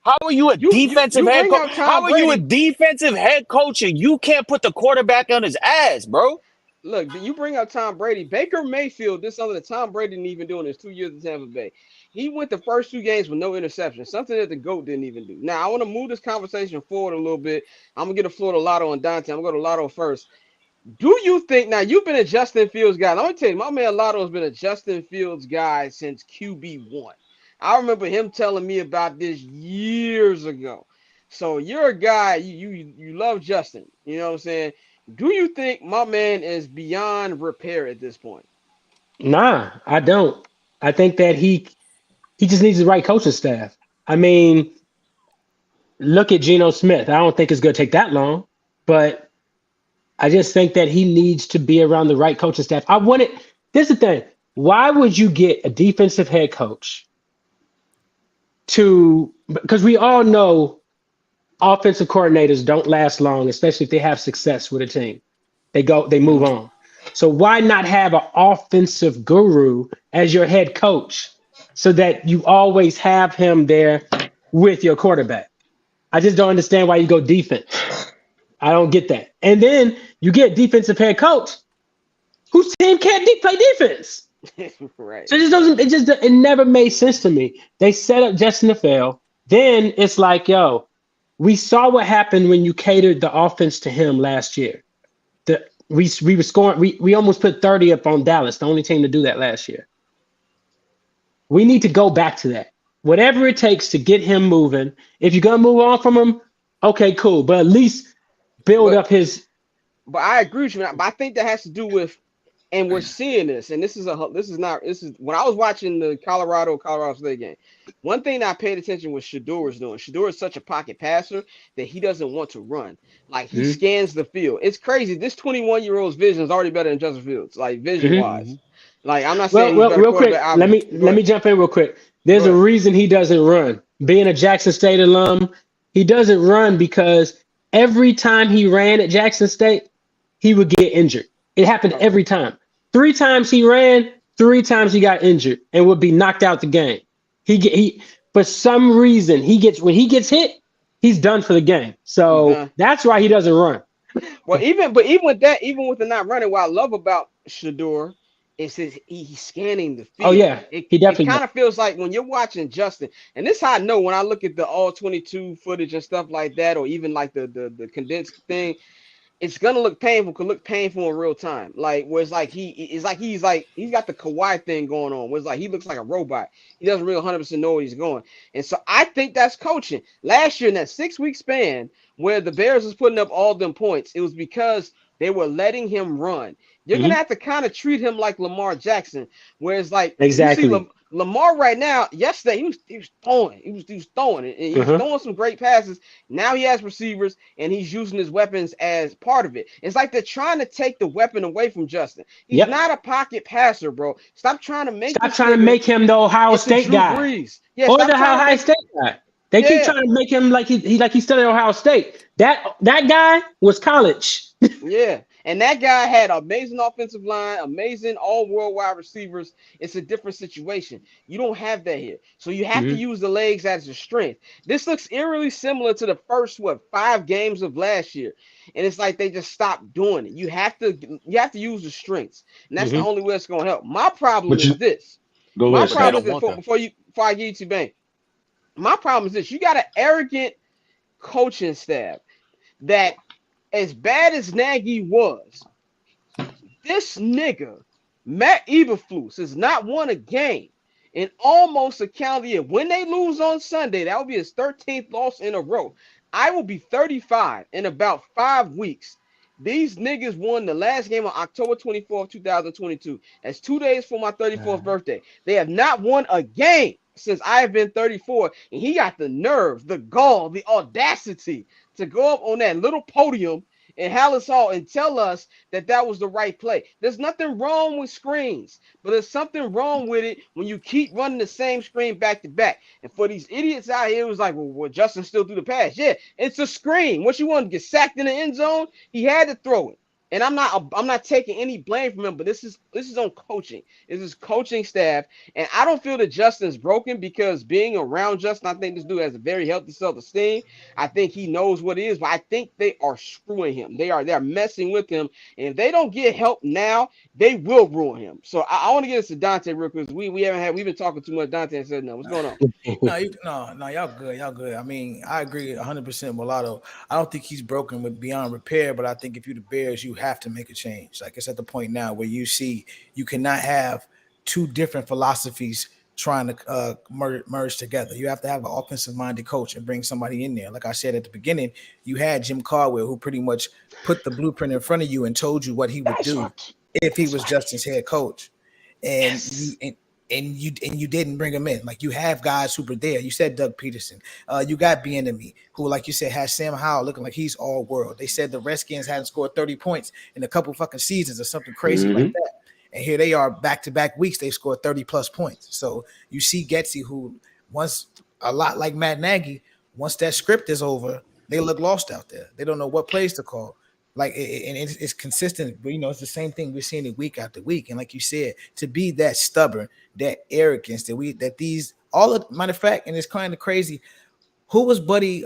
How are you a defensive You head bring coach? up How Tom are you a Brady. defensive head coach and you can't put the quarterback on his ass, bro? Look, you bring up Tom Brady. Baker Mayfield did something that Tom Brady didn't even do in his 2 years in Tampa Bay. He went the first 2 games with no interception, something that the GOAT didn't even do. Now, I want to move this conversation forward a little bit. I'm going to get a floor to Lotto and Dante. I'm going to go to Lotto first. Do you think now you've been a Justin Fields guy? Let me tell you, my man Lotto has been a Justin Fields guy since QB1. I remember him telling me about this years ago. So you're a guy, you love Justin. You know what I'm saying? Do you think my man is beyond repair at this point? Nah, I don't. I think that he just needs the right coaching staff. I mean, look at Geno Smith. I don't think it's going to take that long, but I just think that he needs to be around the right coaching staff. I want it. This is the thing. Why would you get a defensive head coach to, because we all know offensive coordinators don't last long, especially if they have success with a team. They move Mhm. on. So why not have an offensive guru as your head coach so that you always have him there with your quarterback? I just don't understand why you go defense. I don't get that. And then you get defensive head coach whose team can't play defense. Right. So it never made sense to me. They set up Justin to fail. Then it's like, yo, we saw what happened when you catered the offense to him last year. We were scoring, we almost put 30 up on Dallas, the only team to do that last year. We need to go back to that. Whatever it takes to get him moving. If you're gonna move on from him, okay, cool. But at least build But up his. but I agree with you. But I think that has to do with, and we're seeing this, and this is when I was watching the Colorado State game. One thing that I paid attention was Shador is doing. Shador is such a pocket passer that he doesn't want to run. Like he Mhm, scans the field. It's crazy. This 21-year-old's vision is already better than Justin Fields, like vision mhm. wise. Like I'm not saying Well, he's well, better real quarterback. quick, let me Go let ahead. me jump in real quick. Go There's a ahead. reason he doesn't run. Being a Jackson State alum, he doesn't run because every time he ran at Jackson State, he would get injured. It happened Okay. every time. 3 times he ran, 3 times he got injured and would be knocked out the game. He for some reason when he gets hit, he's done for the game. He's So done. that's why he doesn't run. Well, even with that, even with the not running, what I love about Shador is he's scanning the Oh field. yeah, It he it definitely does. kind of feels like when you're watching Justin, and this is how I know when I look at the all 22 footage and stuff like that, or even like the condensed thing, it's gonna look painful. Could look painful in real time. Like where it's like he's got the Kawhi thing going on. Where it's like he looks like a robot. He doesn't really 100% know where he's going. And so I think that's coaching. Last year in that 6 week span where the Bears was putting up all them points, it was because they were letting him run. You're gonna Mhm. have to kind of treat him like Lamar Jackson, where it's like you see Exactly. Lamar right now. Yesterday he was throwing, he was throwing it, and he was Uh-huh. throwing some great passes. Now he has receivers and he's using his weapons as part of it. It's like they're trying to take the weapon away from Justin. He's Yep. not a pocket passer, bro. Stop trying to make Stop this trying to nigga make him the Ohio into State Drew guy Brees. Yeah, or the stop trying to Ohio make State guy. They keep yeah, trying to make him like he studied at Ohio State. That guy was college. yeah. And that guy had amazing offensive line, amazing all world wide receivers. It's a different situation. You don't have that here. So you have to Mhm, use the legs as a strength. This looks eerily similar to the first 5 games of last year. And it's like they just stopped doing it. You have to use the strengths. And that's the mhm. only way it's gonna help. My problem But is you this. go My ahead, But they problem Scott. is don't this want that. before I get you to Bang. My problem is this. You got an arrogant coaching staff that as bad as Nagy was, this nigga, Matt Eberflus, has not won a game in almost a calendar year. When they lose on Sunday, that will be his 13th loss in a row. I will be 35 in about 5 weeks. These niggas won the last game on October 24th, 2022. That's 2 days for my 34th birthday. They have not won a game since I have been 34. And he got the nerve, the gall, the audacity to go up on that little podium in Hallis Hall and tell us that was the right play. There's nothing wrong with screens, but there's something wrong with it when you keep running the same screen back to back. And for these idiots out here, it was like, well, Justin still threw the pass. Yeah, it's a screen. What you want to get sacked in the end zone? He had to throw it. And I'm not taking any blame from him, but this is on coaching. This is coaching staff, and I don't feel that Justin's broken because being around Justin, I think this dude has a very healthy self-esteem. I think he knows what it is, but I think they are screwing him. They're messing with him, and if they don't get help now, they will ruin him. So I want to get this to Dante real quick. We've been talking too much. Dante said no. What's going on? No, y'all good. I mean, I agree 100% with Mulatto. I don't think he's broken with beyond repair, but I think if you're the Bears, you have to make a change. Like it's at the point now where you see you cannot have two different philosophies trying to merge together. You have to have an offensive minded coach and bring somebody in there. Like I said at the beginning, you had Jim Caldwell who pretty much put the blueprint in front of you and told you what he would do if he was Justin's head coach. And you didn't bring him in. Like you have guys who were there. You said Doug Peterson. You got Bieniemy, who, like you said, has Sam Howell looking like he's all world. They said the Redskins hadn't scored 30 points in a couple fucking seasons or something crazy like that. And here they are back-to-back weeks. They've scored 30 plus points. So you see Getsy, who once a lot like Matt Nagy, once that script is over, they look lost out there. They don't know what plays to call. Like and it's consistent, but it's the same thing we're seeing it week after week. And like you said, to be that stubborn, that arrogance, matter of fact, and it's kind of crazy. Who was Buddy?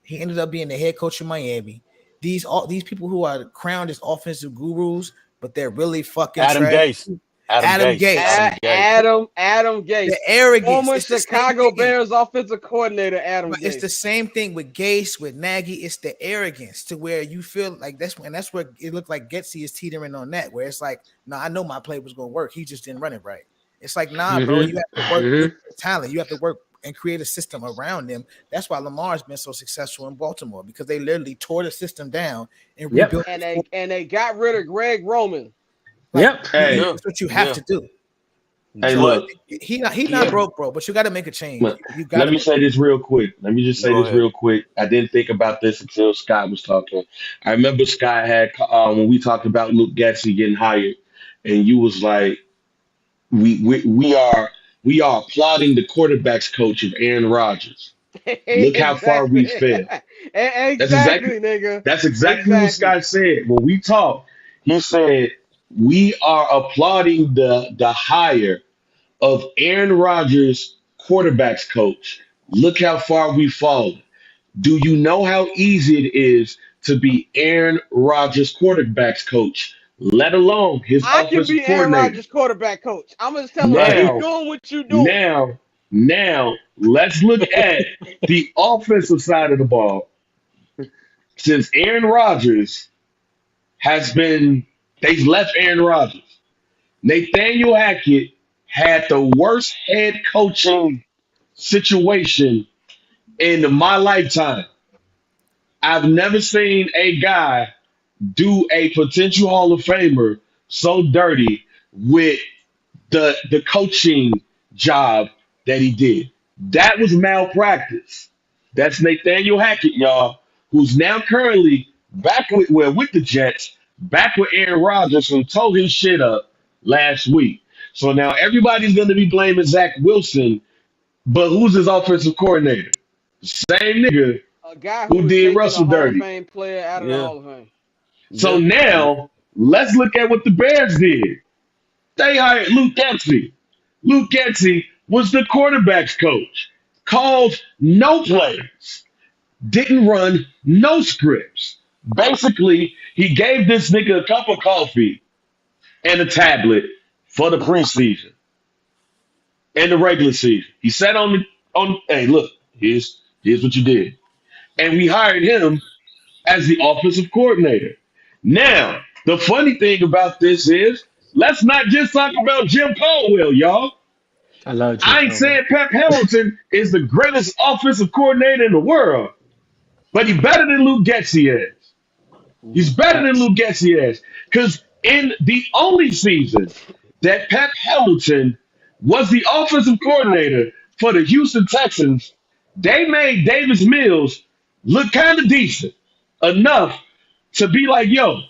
He ended up being the head coach of Miami. These people who are crowned as offensive gurus, but they're really fucking Adam Gase. Adam Gase. The arrogance. Former Chicago Bears offensive coordinator, Adam Gase. It's the same thing with Gase, with Nagy. It's the arrogance to where you feel like that's where it looked like Getsy is teetering on that, where it's like, no, I know my play was going to work. He just didn't run it right. It's like, nah, bro, you have to work with talent. You have to work and create a system around them. That's why Lamar's been so successful in Baltimore, because they literally tore the system down and rebuilt. And they got rid of Greg Roman. That's what you have to do. Hey, look, he not broke, bro, but you got to make a change. Look, let me say this real quick. Let me just say this real quick. I didn't think about this until Scott was talking. I remember Scott had when we talked about Luke Getsy getting hired, and you was like, we are applauding the quarterbacks coach of Aaron Rodgers. Look how far we fell. Exactly, nigga. That's exactly what Scott said. When we talked, he said, we are applauding the hire of Aaron Rodgers, quarterbacks coach. Look how far we've fallen. Do you know how easy it is to be Aaron Rodgers, quarterbacks coach, let alone his offensive coordinator? Aaron Rodgers, quarterback coach. I'm just telling you, you're doing what you're doing. Now, let's look at the offensive side of the ball. Since Aaron Rodgers they've left Aaron Rodgers. Nathaniel Hackett had the worst head coaching situation in my lifetime. I've never seen a guy do a potential Hall of Famer so dirty with the coaching job that he did. That was malpractice. That's Nathaniel Hackett, y'all, who's now currently back with the Jets, back with Aaron Rodgers, who tore his shit up last week. So now everybody's going to be blaming Zach Wilson, but who's his offensive coordinator? The same nigga a guy who did Russell dirty. Hall of Fame player out of the Hall of Fame. So now let's look at what the Bears did. They hired Luke Getsy. Luke Getsy was the quarterback's coach, called no plays, didn't run no scripts. Basically, he gave this nigga a cup of coffee and a tablet for the preseason and the regular season. He said hey, look, here's what you did. And we hired him as the offensive coordinator. Now, the funny thing about this is, let's not just talk about Jim Caldwell, y'all. I love Jim I ain't saying Pep Hamilton is the greatest offensive coordinator in the world, but he's better than Luke Getsy is. He's better than Luke Getsy is. Because in the only season that Pep Hamilton was the offensive coordinator for the Houston Texans, they made Davis Mills look kind of decent enough to be like, yo,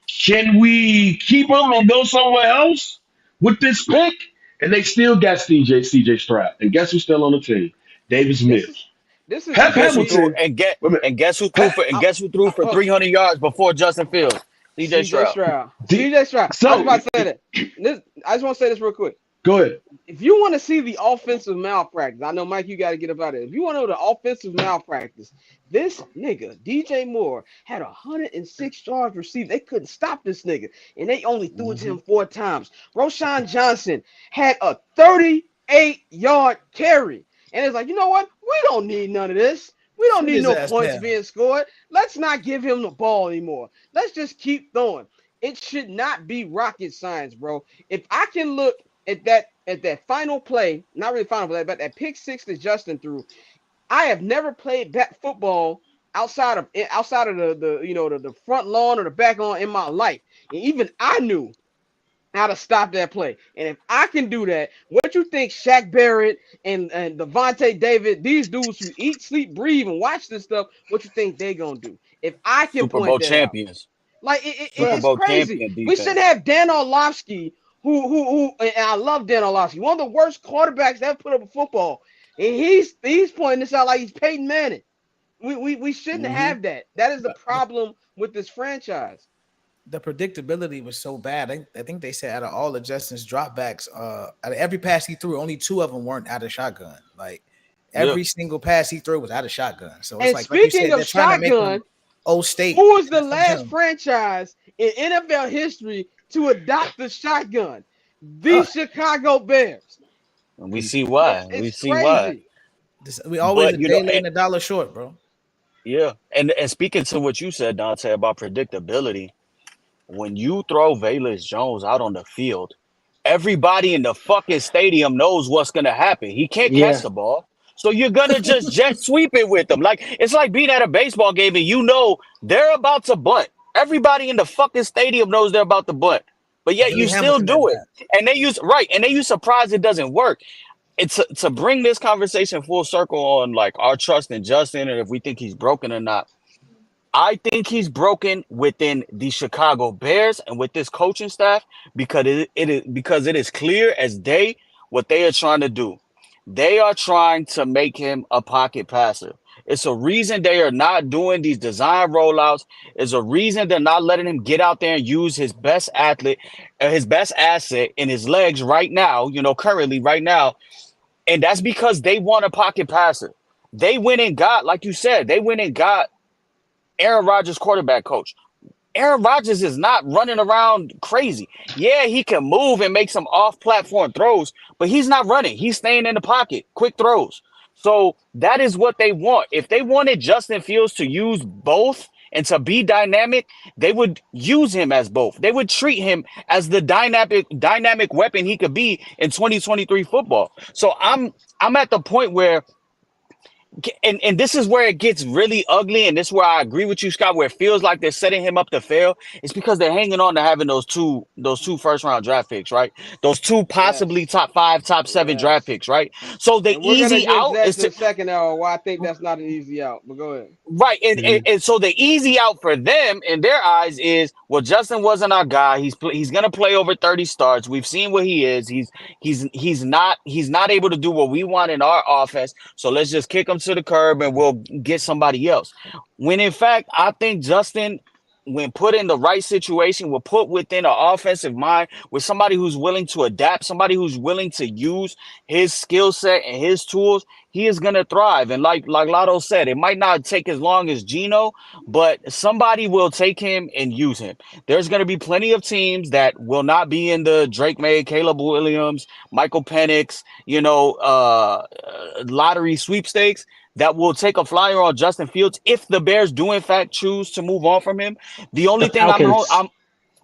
can we keep him and go somewhere else with this pick? And they still got CJ Stroud. And guess who's still on the team? Davis Mills. This is Pep Hamilton. And guess who threw for 300 yards before Justin Fields? CJ Stroud. CJ Stroud. So, I was about to say that. I just want to say this real quick. Go ahead. If you want to see the offensive malpractice, I know, Mike, you got to get about it. If you want to know the offensive malpractice, this nigga, DJ Moore, had 106 yards received. They couldn't stop this nigga, and they only threw it to him 4 times. Roshan Johnson had a 38-yard carry. And it's like, you know what? We don't need none of this. We don't Sit need his no ass points down. being scored. Let's not give him the ball anymore. Let's just keep throwing. It should not be rocket science, bro. If I can look at that final play, not really final play, but that pick six that Justin threw, I have never played football outside of the front lawn or the back lawn in my life. And even I knew how to stop that play. And if I can do that, what you think Shaq Barrett and Devontae David, these dudes who eat, sleep, breathe, and watch this stuff, what you think they gonna do? If I can Super point Bowl that out. champions, Like Super it's Bowl crazy. champion We shouldn't defense. have Dan Orlovsky, who and I love Dan Orlovsky, one of the worst quarterbacks that ever put up a football. And he's pointing this out like he's Peyton Manning. We shouldn't Hmm. have that. That is the The, problem with this franchise. the predictability was so bad. I think they said out of all of Justin's dropbacks, out of every pass he threw, only 2 of them weren't out of shotgun. Like Yeah. every single pass he threw was out of shotgun. So it's And like you speaking said, of they're trying to make him shotgun, old state. who was the That's last him. franchise in NFL history to adopt the shotgun? The Uh, Chicago Bears. And we see why. We It's see why. crazy. we always But a you day know, late and a dollar short, bro. yeah. And speaking to what you said, Dante, about predictability, when you throw Velus Jones out on the field, everybody in the fucking stadium knows what's gonna happen. He can't catch Yeah. the ball. So you're gonna just jet sweep it with them. Like it's like being at a baseball game and you know they're about to bunt. Everybody in the fucking stadium knows they're about to bunt. But yet Billy you still Hamilton at do it. bat. And you surprised it doesn't work. It's to bring this conversation full circle on like our trust in Justin and if we think he's broken or not. I think he's broken within the Chicago Bears and with this coaching staff because it is clear as day what they are trying to do. They are trying to make him a pocket passer. It's a reason they are not doing these design rollouts. It's a reason they're not letting him get out there and use his best athlete, his best asset in his legs right now, currently right now. And that's because they want a pocket passer. They went and got, like you said, they went and got Aaron Rodgers, quarterback coach. Aaron Rodgers is not running around crazy. Yeah, he can move and make some off-platform throws, but he's not running. He's staying in the pocket, quick throws. So that is what they want. If they wanted Justin Fields to use both and to be dynamic, they would use him as both. They would treat him as the dynamic weapon he could be in 2023 football. So I'm at the point where and this is where it gets really ugly, and this is where I agree with you, Scott, where it feels like they're setting him up to fail. It's because they're hanging on to having those two first round draft picks, right? Those two possibly Yes. top 5, top 7 draft Yes. picks, right? So the And we're gonna easy get to out that is in a to second hour. Why I think that's not an easy out. But go ahead. right, and, Mhm. and so the easy out for them in their eyes is, well, Justin wasn't our guy. He's gonna play over 30 starts. We've seen what he is. He's not able to do what we want in our offense. So let's just kick him to the curb and we'll get somebody else. When in fact, I think Justin, when put in the right situation, will put within an offensive mind with somebody who's willing to adapt, somebody who's willing to use his skill set and his tools, he is gonna thrive. And like Lotto said, it might not take as long as Geno, but somebody will take him and use him. There's gonna be plenty of teams that will not be in the Drake May, Caleb Williams, Michael Penix, lottery sweepstakes that will take a flyer on Justin Fields if the Bears do in fact choose to move on from him. The The only thing Falcons. I'm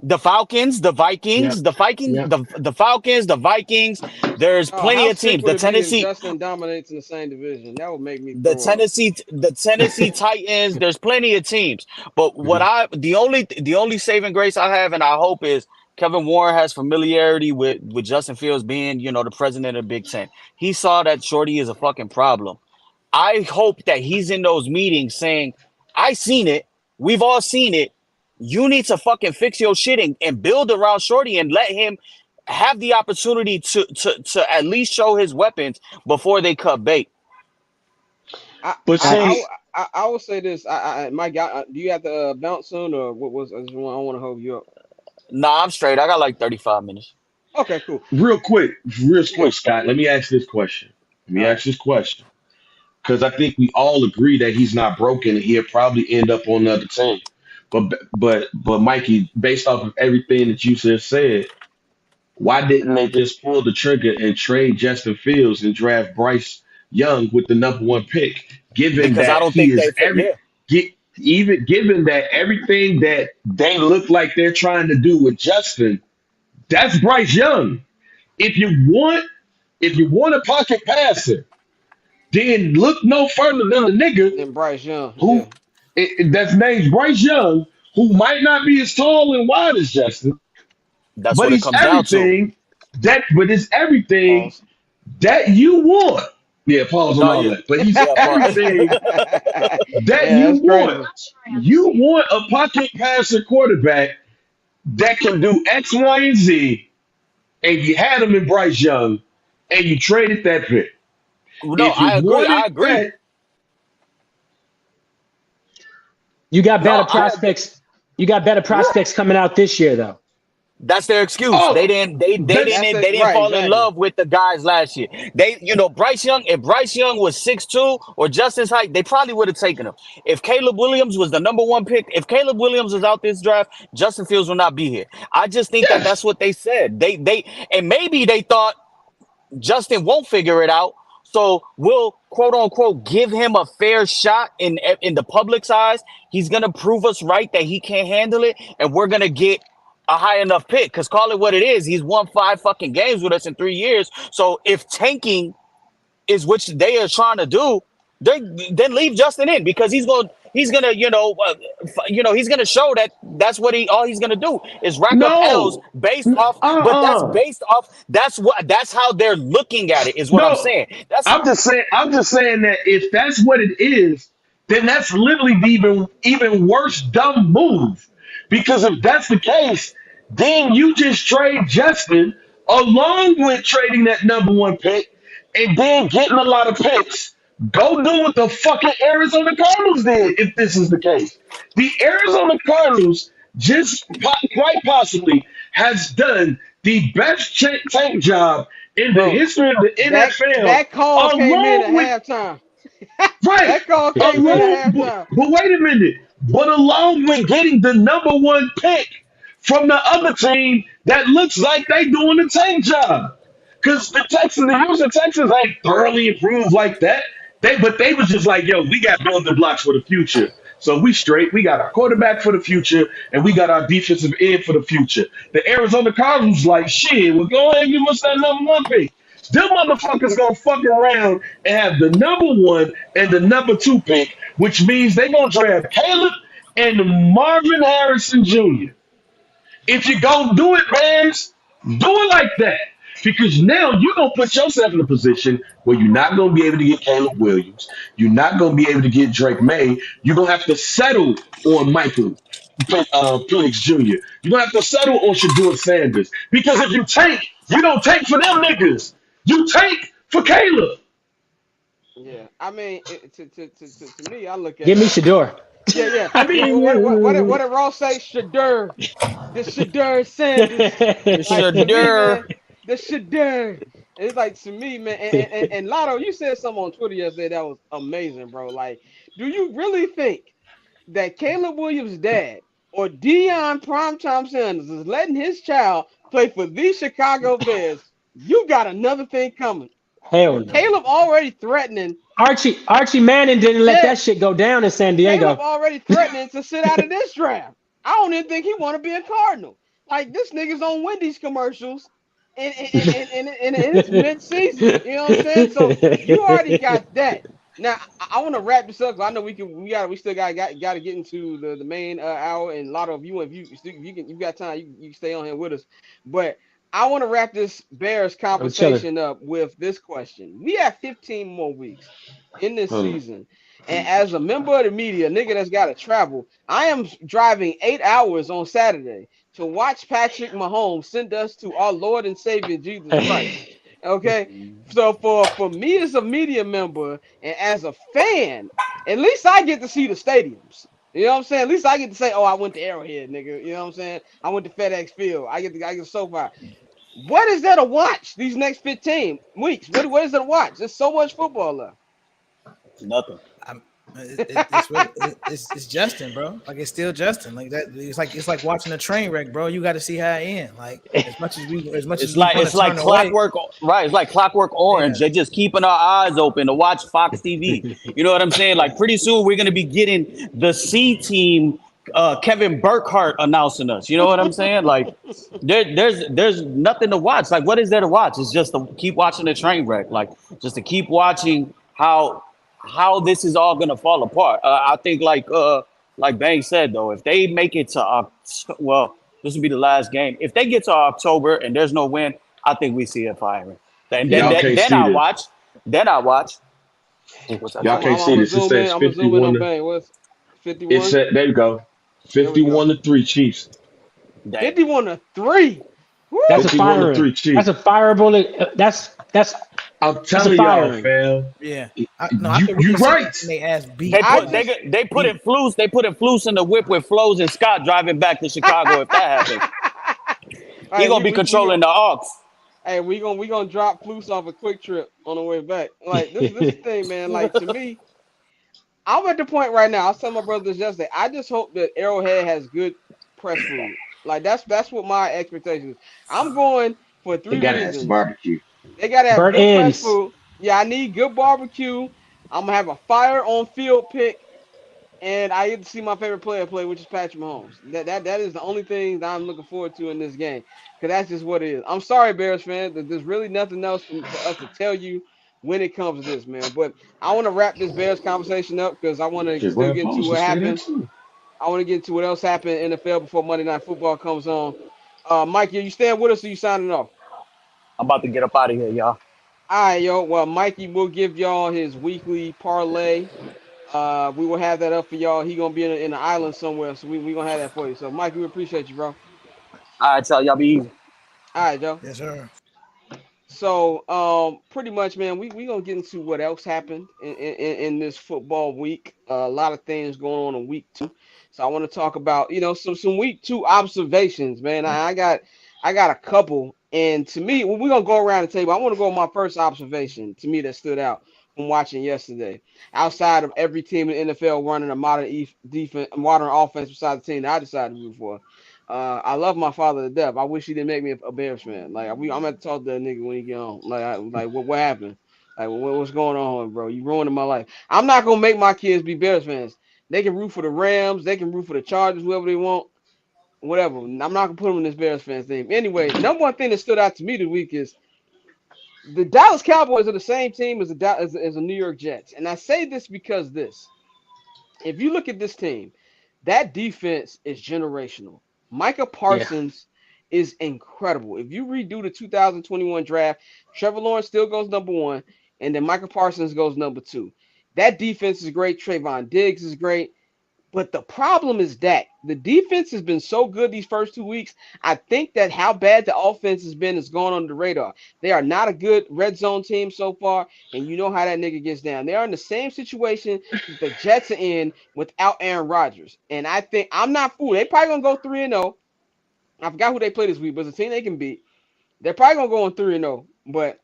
the Falcons, the Vikings, Yep. the Vikings, Yep. the Falcons, the Vikings. There's Oh, plenty how of sick teams. would it be if Justin dominates in the same division? That would make me throw up. The Tennessee Titans. There's plenty of teams, but Mhm. the only saving grace I have, and I hope is Kevin Warren has familiarity with Justin Fields being the president of Big Ten. He saw that Shorty is a fucking problem. I hope that he's in those meetings saying, I seen it. We've all seen it. You need to fucking fix your shit and build around Shorty and let him have the opportunity to at least show his weapons before they cut bait. I But I I, I, see, I will say this. Mike, do you have to bounce soon or what was? I want to hold you up. Nah, I'm straight. I got like 35 minutes. Okay, cool. real quick, real Yeah. quick, Scott. Let me ask this question. Let me All right. ask this question because I think we all agree that he's not broken and he'll probably end up on another team. But Mikey, based off of everything that you just said, why didn't they just pull the trigger and trade Justin Fields and draft Bryce Young with the number 1 pick? given because I that don't he think is yeah. even given that everything that they look like they're trying to do with Justin, that's Bryce Young. If you want, if you want a pocket passer, then look no further than the nigga Then Bryce Young, who yeah. that's named Bryce Young, who might not be as tall and wide as Justin, That's but what it he's comes down to. everything but it's everything Pause. that you want. Yeah, pause on No, all yeah, that. But he's yeah, everything Yeah, that you that's want. crazy. You want a pocket passer quarterback that can do X, Y, and Z, and you had him in Bryce Young, and you traded that pick. no, If you I agree. wanted I agree. that, You got No, better I agree. prospects. You got better what? prospects coming out this year, though. That's their excuse. They Oh, didn't. They that's didn't. They didn't Right, fall in exactly. love with the guys last year. Bryce Young. If Bryce Young was 6'2" or Justin's height, they probably would have taken him. If Caleb Williams was the number one pick, if Caleb Williams was out this draft, Justin Fields will not be here. I just think that that's yes. what they said. And maybe they thought Justin won't figure it out. So we'll quote unquote give him a fair shot in the public's eyes. He's gonna prove us right that he can't handle it, and we're gonna get a high enough pick. Cause call it what it is. He's won 5 fucking games with us in 3 years. So if tanking is which they are trying to do, they then leave Justin in because he's gonna he's gonna show that that's what all he's gonna do is rack up L's No. based off, but that's Uh-uh. based off that's how they're looking at it is what I'm No. saying. That's I'm just saying that if that's what it is, then that's literally the even worse dumb move. Because if that's the case, then you just trade Justin along with trading that number one pick and then getting a lot of picks. Go do what the fucking Arizona Cardinals did if this is the case. The Arizona Cardinals quite possibly has done the best tank job in the Bro, history of the that NFL, that call came in along at with halftime. right, That call came in along. at halftime. But wait a minute. But along with getting the number one pick from the other team that looks like they doing the tank job. Because the Houston Texans ain't thoroughly improved like that. But they was just like, yo, we got building blocks for the future. So we straight. We got our quarterback for the future, and we got our defensive end for the future. The Arizona Cardinals like, shit, well, go ahead and give us that number one pick. Them motherfuckers gonna fuck around and have the number one and the number two pick, which means they gonna draft Caleb and Marvin Harrison Jr. If you gonna do it, Bears, do it like that. Because now you're gonna put yourself in a position where you're not gonna be able to get Caleb Williams. You're not gonna be able to get Drake May. You're gonna have to settle on Michael Penix Jr. You're gonna have to settle on Shador Sanders. Because if you tank, you don't tank for them niggas. You tank for Caleb. Yeah, I mean, to me, I look at Give me it. Shador. Yeah, yeah. I What mean, did Ross say? Shadur, the Shadur Sanders. Like to me, Shadur. man, the Shadur. It's like to me, man. And Lotto, you said something on Twitter yesterday that was amazing, bro. Like, do you really think that Caleb Williams' dad or Dion Primetime Sanders is letting his child play for the Chicago Bears? You got another thing coming. Hell no. Caleb already threatening. Archie Manning didn't let Yeah, that shit go down in San Caleb Diego. already threatening to sit out of this draft. I don't even think he want to be a Cardinal. Like this nigga's on Wendy's commercials, and it's mid-season. You know what I'm saying? So you already got that. Now I want to wrap this up. 'Cause I know we still got to get into the main hour, and a lot of you, if you got time, you can stay on here with us. But I want to wrap this Bears I'm chilling. conversation up with this question. We have 15 more weeks in this hold on. season. And as a member of the media, nigga that's got to travel, I am driving 8 hours on Saturday to watch Patrick Mahomes send us to our Lord and Savior Jesus Christ. Okay, so for me as a media member and as a fan, at least I get to see the stadiums. You know what I'm saying? At least I get to say, "Oh, I went to Arrowhead, nigga." You know what I'm saying? I went to FedEx Field. I get to SoFi. What is there to watch these next 15 weeks? What is there to watch? There's so much football left. Nothing. It's Justin, bro. Like it's still Justin. Like that. It's like watching a train wreck, bro. You got to see how it ends. Like as much as we want to It's like turn away. clockwork, right? It's like clockwork Yeah, orange. They're just keeping our eyes open to watch Fox TV. You know what I'm saying? Like pretty soon we're gonna be getting the C team, Kevin Burkhardt announcing us. You know what I'm saying? Like there's nothing to watch. Like what is there to watch? It's just to keep watching the train wreck. Like just to keep watching how this is all gonna fall apart. I think like Bang said though, if they make it to well, this will be the last game. If they get to October and there's no win, I think we see a firing. And then Y'all then, can't then see I this. watch. Then I watch. What's that? Y'all I'm, Say? can't I'm, I'm see gonna this. It zoom in. says I'm gonna zoom in 51. on Bang. What's It 51? said there you go. There we go. 51-3 Chiefs. Damn. 51-3. That's a Woo! 51-3 firing. That's Chiefs. a fireable. That's I'm that's a telling y'all, firing. fam. yeah. I You can you really see them right. getting their ass They beat. I put Like just they put in beat. Flus. They put in Flus in the whip with Flows and Scott driving back to Chicago. If that happens, he hey, gonna be we gonna controlling the aux. hey we gonna drop Flus off a quick trip on the way back. Like this is the thing, man. Like to me, I'm at the point right now. I was telling my brother this yesterday. I just hope that Arrowhead has good press food. Like that's what my expectation is. I'm going for They three gotta have some reasons. barbecue. They gotta have Burnt good press ends. food. Yeah, I need good barbecue. I'm gonna have a fire on field pick, and I get to see my favorite player play, which is Patrick Mahomes. That is the only thing that I'm looking forward to in this game, because that's just what it is. I'm sorry, Bears fans, that there's really nothing else for us to tell you when it comes to this, man. But I want to wrap this Bears conversation up because I want to Shit, still Ryan get into Poles what would say that happened. too. I want to get into what else happened in the NFL before Monday Night Football comes on. Mike, you staying with us or you signing off? I'm about to get up out of here, y'all. All right, yo. Well, Mikey will give y'all his weekly parlay. We will have that up for y'all. He gonna be in the island somewhere, so we gonna have that for you. So, Mikey, we appreciate you, bro. All right, y'all be easy. All right, Joe. Yes, sir. So, pretty much, man, we gonna get into what else happened in this football week. A lot of things going on in week two. So I want to talk about some week two observations, man. I got a couple, and to me, we're gonna go around the table. I want to go with my first observation to me that stood out from watching yesterday. Outside of every team in the NFL running a defense, modern offense beside the team that I decided to root for. I love my father to death. I wish he didn't make me a Bears fan. Like I'm gonna talk to that nigga when he get home. Like what happened? Like what's going on, bro? You ruining my life. I'm not gonna make my kids be Bears fans. They can root for the Rams. They can root for the Chargers, whoever they want. Whatever. I'm not gonna put them in this Bears fans thing. Anyway, number one thing that stood out to me this week is the Dallas Cowboys are the same team as the New York Jets, and I say this because this. If you look at this team, that defense is generational. Micah Yeah. Parsons is incredible. If you redo the 2021 draft, Trevor Lawrence still goes number one, and then Micah Parsons goes number two. That defense is great. Trayvon Diggs is great. But the problem is that the defense has been so good these first 2 weeks. I think that how bad the offense has been has gone under the radar. They are not a good red zone team so far, and you know how that nigga gets down. They are in the same situation that the Jets are in without Aaron Rodgers. And I think I'm not fooled. They probably gonna go 3-0. I forgot who they play this week, but it's a team they can beat. They're probably gonna go on 3-0. But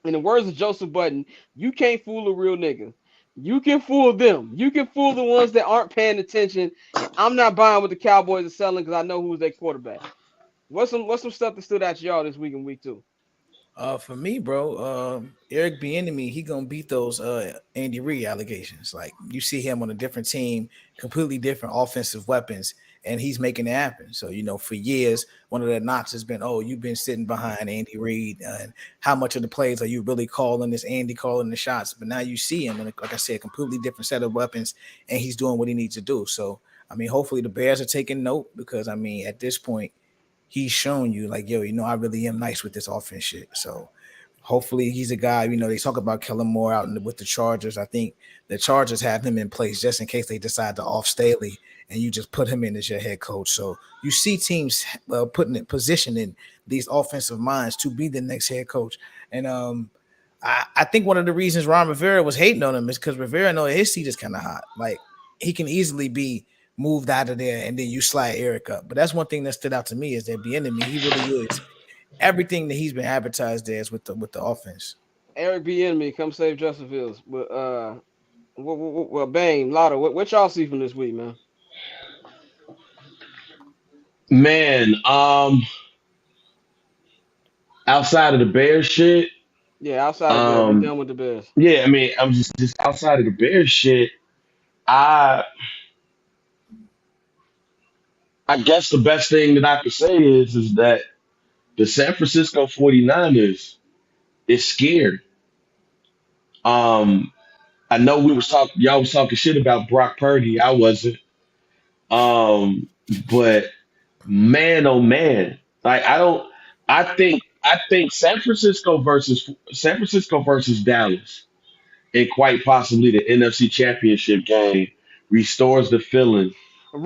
in the words of Joseph Button, you can't fool a real nigga. You can fool them. You can fool the ones that aren't paying attention. And I'm not buying what the Cowboys are selling because I know who's their quarterback. What's some stuff that stood out to y'all this week in week two? For me, bro, Eric Bieniemy, he gonna beat those Andy Reid allegations. Like you see him on a different team, completely different offensive weapons, and he's making it happen. So for years, one of the knocks has been, oh, you've been sitting behind Andy Reid, and how much of the plays are you really calling? This Andy calling the shots? But now you see him, and like I said, completely different set of weapons, and he's doing what he needs to do. So I mean, hopefully the Bears are taking note because I mean, at this point he's shown you like, yo, I really am nice with this offense shit. So hopefully he's a guy, they talk about Kellen Moore out with the Chargers. I think the Chargers have him in place just in case they decide to off Staley and you just put him in as your head coach. So you see teams putting it positioning these offensive minds to be the next head coach. And I think one of the reasons Ron Rivera was hating on him is because Rivera know his seat is kind of hot. Like he can easily be moved out of there and then you slide Eric up. But that's one thing that stood out to me is that Bieniemy, he really is everything that he's been advertised as with the offense. Eric B. Enemy, come save Justin Fields. But Well, Bang, Lotto, what y'all see from this week, man? Man, outside of the Bears shit, Yeah, outside of Bears, we um, done with the Bears. yeah, I mean, I'm just outside of the Bears shit. I I guess the best thing that I could say is that the San Francisco 49ers is scared. Um, I know y'all was talking shit about Brock Purdy. I wasn't. Um, but man, oh man, like I think San Francisco versus Dallas, and quite possibly the NFC Championship game restores the feeling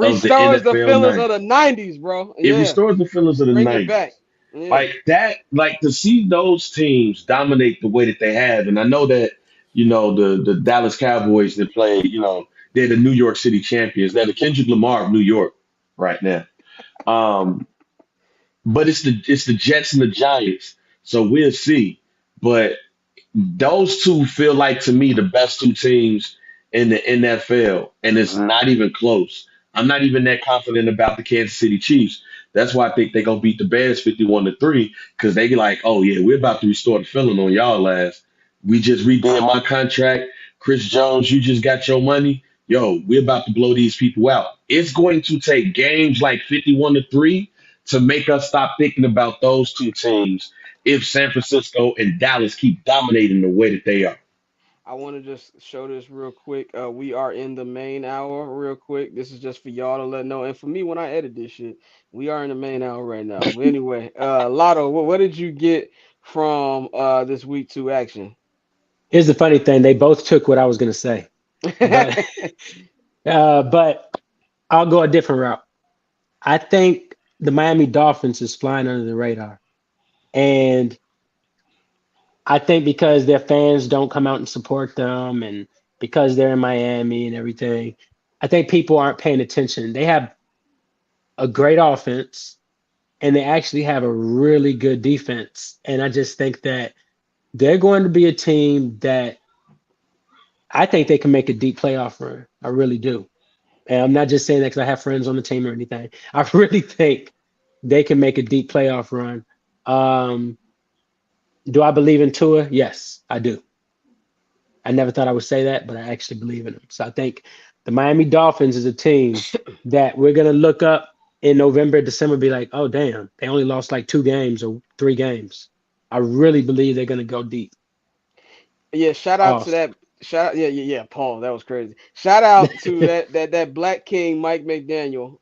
of the Restores the NFL feelings of 90s. the '90s, bro. It Yeah, restores the feelings of the bring it 90s. back. Yeah, Like that, like to see those teams dominate the way that they have. And I know that, the Dallas Cowboys that play, they're the New York City champions. They're the Kendrick Lamar of New York right now. Um, but it's the Jets and the Giants. So we'll see. But those two feel like to me the best two teams in the NFL, and it's not even close. I'm not even that confident about the Kansas City Chiefs. That's why I think they're gonna beat the Bears 51-3, because they be like, oh yeah, we're about to restore the feeling on y'all last. We just redid my contract. Chris Jones, you just got your money. Yo, we're about to blow these people out. It's going to take games like 51-3 to make us stop thinking about those two teams if San Francisco and Dallas keep dominating the way that they are. I want to just show this real quick. We are in the main hour, real quick. This is just for y'all to let know, and for me when I edit this shit, we are in the main hour right now. But anyway, Lotto, what did you get from this week two action? Here's the funny thing: they both took what I was gonna say, but but I'll go a different route. I think the Miami Dolphins is flying under the radar, and I think because their fans don't come out and support them, and because they're in Miami and everything, I think people aren't paying attention. They have a great offense, and they actually have a really good defense, and I just think that they're going to be a team that I think they can make a deep playoff run. I really do. And I'm not just saying that because I have friends on the team or anything. I really think they can make a deep playoff run. Um, do I believe in Tua? Yes, I do. I never thought I would say that, but I actually believe in them. So I think the Miami Dolphins is a team that we're going to look up in November, December, be like, oh, damn, they only lost like 2 games or 3 games. I really believe they're going to go deep. Yeah, shout out to Pause. that. Yeah, Paul, that was crazy. Shout out to that Black King Mike McDaniel.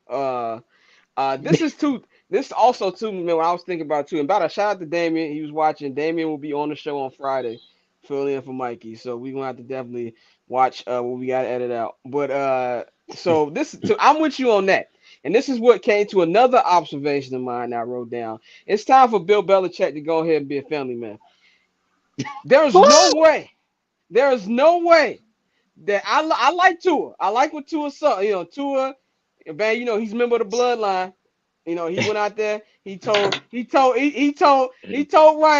This is too. This also too, man. What I was thinking about too. And about a shout out to Damien. He was watching. Damien will be on the show on Friday, filling in for Mikey. So we gonna have to definitely watch what we got to edit out. But so this. So I'm with you on that. And this is what came to another observation of mine I wrote down. It's time for Bill Belichick to go ahead and be a family man. There's no What? way. There is no way that I like Tua. I like what Tua saw. Tua, man. He's a member of the bloodline. He went out there. He told Ryan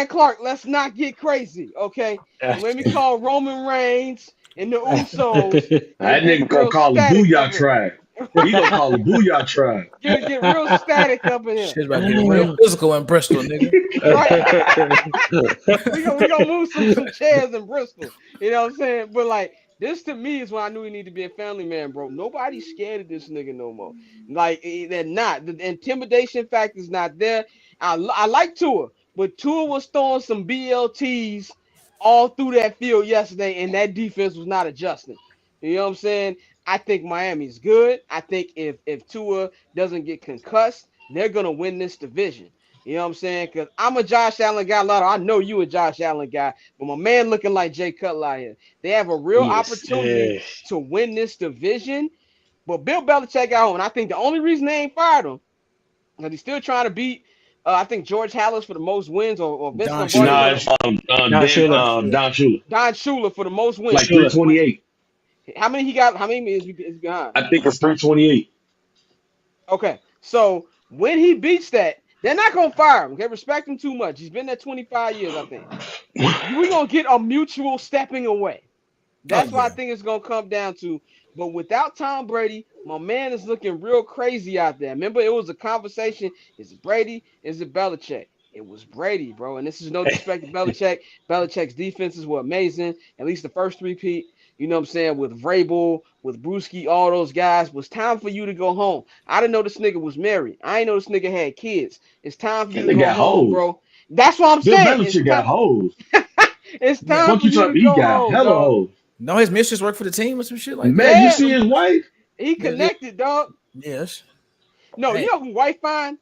Clark, let's not get crazy, okay? And let me call Roman Reigns and the Usos and That get nigga gonna real call the static Booyah up in. Tribe. He gonna call the Booyah Tribe. Get real static up in here. Shit's about to get real physical in Bristol, nigga. Right. We gonna move some chairs in Bristol. You know what I'm saying? But like this to me is when I knew he needed to be a family man, bro. Nobody's scared of this nigga no more. Like they're not. The intimidation factor is not there. I like Tua, but Tua was throwing some BLTs all through that field yesterday, and that defense was not adjusting. You know what I'm saying? I think Miami's good. I think if Tua doesn't get concussed, they're gonna win this division. You know what I'm saying? Because I'm a Josh Allen guy. Lotto, I know you a Josh Allen guy, but my man looking like Jay Cutler out here. They have a real Yes. opportunity to win this division. But Bill Belichick got home, and I think the only reason they ain't fired him because he's still trying to beat. I think George Hallis for the most wins, or Vince Don Lombardi for Nah, Shula. it's the Don Shula. Don Shula. Don Shula for the most It's like wins. Shula. 328. How many he got? How many is he behind? I think it's 328. Okay, so when he beats that, they're not gonna fire him. Okay, respect him too much. He's been there 25 years, I think. We're gonna get a mutual stepping away. Oh That's what I yeah. think it's gonna come down to. But without Tom Brady, my man is looking real crazy out there. Remember, it was a conversation: is it Brady? Is it Belichick? It was Brady, bro. And this is no disrespect to Belichick. Belichick's defenses were amazing. At least the first three-peat. You know what I'm saying? With Vrabel, with Brewski, all those guys. Was time for you to go home. I didn't know this nigga was married. I didn't know this nigga had kids. It's time for you And to they go got home, hoes. bro. That's what I'm Bill saying. It's Belichick got time. hoes. It's Yeah. time Fuck for you you talking? to He go got home, hella dog. hoes. No, his mistress worked for the team or some shit like that. Man, you Yeah, see his wife? he Yeah. connected, dog. Yes. No, you Hey, know who white fine?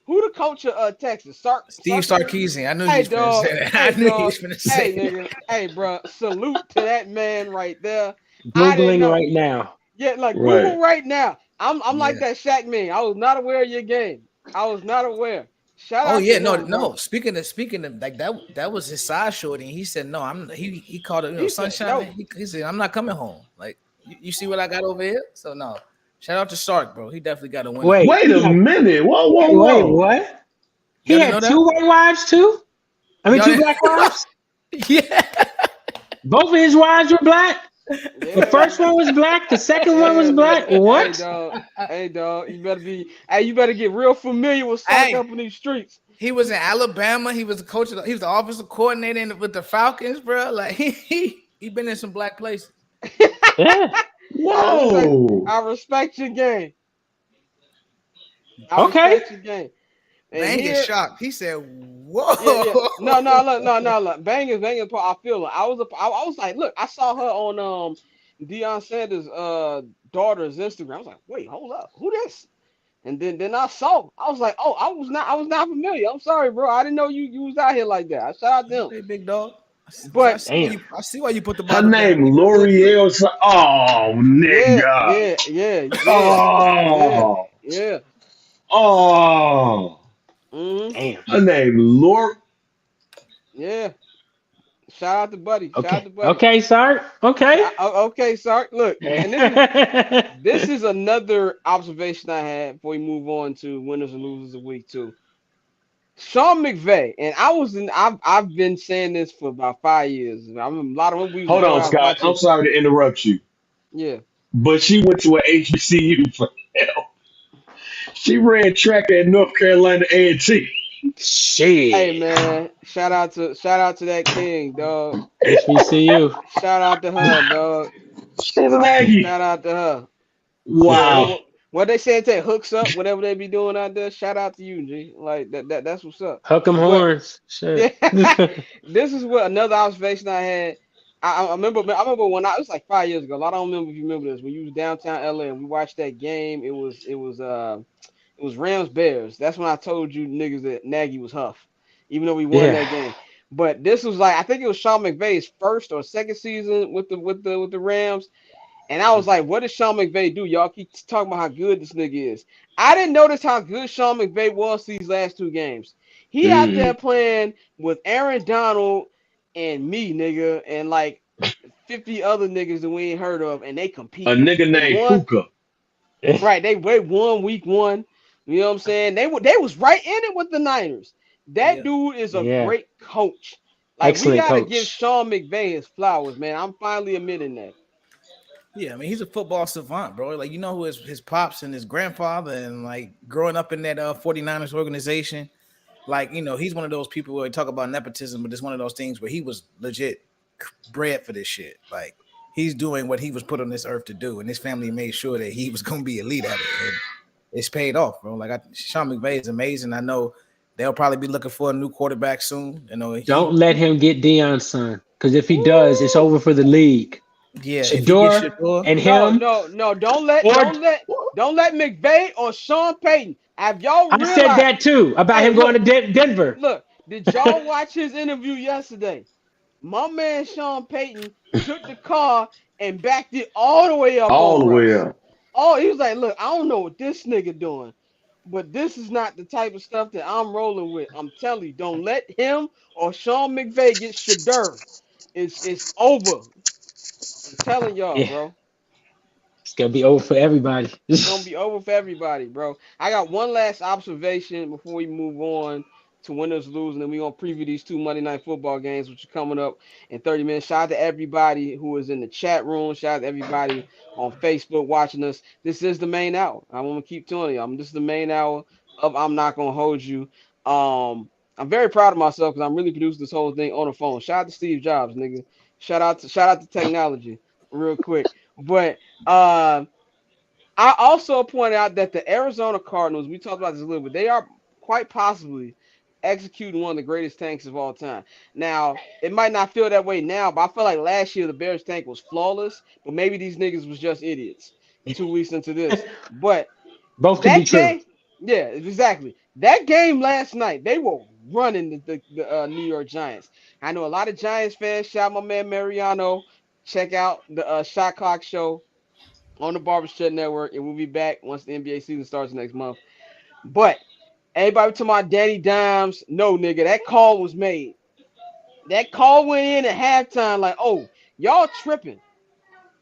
Who the coach of Texas? Steve Sarkisian? Sarkeesian. I knew he Hey, was finna dog. say that. I Hey, knew he dog. was finna Hey, say that. nigga. Hey, bro. Salute to that man right there. I didn't Googling know. right now. Yeah, like Right. Google right now. I'm like Yeah. that Shaq man. I was not aware of your game. I was not aware. Shout Oh out to yeah, no, him, bro. no. Speaking of like that was his side shorty. And he said no. He called it He said sunshine. no. He said I'm not coming home. Like you see what I got over here. So no. Shout out to Sark, bro. He definitely got a win on him. Wait, Wait a minute. Whoa, whoa, wait, whoa. what? He Y'all didn't know had that? two white wives too? I mean, Y'all two didn't- black wives? yeah. Both of his wives were black? The Yeah, first one was black, the second one was yeah. black? Hey, What? dog. Hey, dog. You better be. Hey, you better get real familiar with Sark Hey, up in these streets. he was in Alabama. He was the coach. He was the offensive coordinator with the Falcons, bro. Like he been in some black places. Yeah. I respect. Whoa. I respect your game. I Okay. respect your game. And Bang is here, shocked. He said, yeah, yeah. No, "Whoa." no, look, no, no, look. Bangers. I feel it. I was like, look, I saw her on Deion Sanders' daughter's Instagram. I was like, wait, hold up, who this? And then I saw. I was like, oh, I was not familiar. I'm sorry, bro. I didn't know you was out here like that. I shout out to him. Hey, big dog. I But see why Damn. you put the Her Bible down. name You good for it. L'Oreal. Oh, yeah, nigga. yeah, yeah, yeah, yeah, Oh. yeah. Oh. Mm-hmm. Damn. Her name Lord. Yeah. Shout out to Buddy. Shout out Okay. to Buddy. Okay, Sark. Okay. Okay, sorry. Look, and this Damn. is another observation I had before we move on to winners and losers of week two. Sean McVay, and I've been saying this for about 5 years. I mean, a lot of when we was Hold going on, out Scott. I'm watching. sorry to interrupt you, Yeah. but she went to a HBCU for hell. She ran track at North Carolina A&T. Hey Shit. man, shout out to that king, dog. HBCU. Shout out to her, dog. She's an Aggie. Shout out to her. What Wow. what they say? Take hooks up, whatever they be doing out there. Shout out to you, G. Like that's what's up. Huck 'em But horns. yeah, Shit. this is what another observation I had. I remember. I remember when it was like 5 years ago. I don't remember if you remember this. When you was downtown LA and we watched that game. It was Rams Bears. That's when I told you niggas that Nagy was Huff, even though we won Yeah. that game. But this was like I think it was Sean McVay's first or second season with the Rams. And I was like, what does Sean McVay do? Y'all keep talking about how good this nigga is. I didn't notice how good Sean McVay was these last two games. He out there Mm. playing with Aaron Donald and me, nigga, and like 50 other niggas that we ain't heard of, and they A competing. nigga They named won, Puka. right? They won week one. You know what I'm saying? They was right in it with the Niners. That Yeah. dude is a Yeah. great coach. Like we Excellent gotta give coach. Sean McVay his flowers, man. I'm finally admitting that. Yeah, I mean he's a football savant, bro. Like you know who his pops and his grandfather and like growing up in that 49ers organization, like he's one of those people where they talk about nepotism, but it's one of those things where he was legit bred for this shit. Like he's doing what he was put on this earth to do, and his family made sure that he was gonna be elite at it. And it's paid off, bro. Like Sean McVay is amazing. I know they'll probably be looking for a new quarterback soon. Don't let him get Deion's son. Because if he does, it's Woo! over for the league. yeah, if he gets Shador Shador, and No, him, no, no. or Don't let McVay or Sean Payton. Have y'all I said realized? that too about Hey, him going look, to Denver. look. Did y'all watch his interview yesterday? My man Sean Payton took the car and backed it all the way up All on the way Russ. up. Oh, he was like, look, I don't know what this nigga doing, but this is not the type of stuff that I'm rolling with. I'm telling you, don't let him or Sean McVay get Shador. It's over. I'm telling y'all, Yeah, bro. it's gonna be over for everybody. It's gonna be over for everybody, bro. I got one last observation before we move on to winners lose, and then we're gonna preview these 2 Monday Night Football games, which are coming up in 30 minutes. Shout out to everybody who is in the chat room. Shout out to everybody on Facebook watching us. This is the main hour. I'm gonna keep telling you, this is the main hour of I'm Not Gonna Hold You. I'm very proud of myself because I'm really producing this whole thing on the phone. Shout out to Steve Jobs, nigga. Shout out to technology, real quick. But I also point out that the Arizona Cardinals, we talked about this a little bit, they are quite possibly executing one of the greatest tanks of all time. Now, it might not feel that way now, but I feel like last year the Bears tank was flawless, but maybe these niggas was just idiots 2 weeks into this. But Both could be that true. game, yeah, exactly. That game last night, they were running the New York Giants. I know a lot of Giants fans. Shout out my man Mariano. Check out the Shot Clock Show on the Barbershop Network, and we'll be back once the NBA season starts next month. But everybody talking about Danny Dimes, no nigga, that call was made. That call went in at halftime, like, oh, y'all tripping.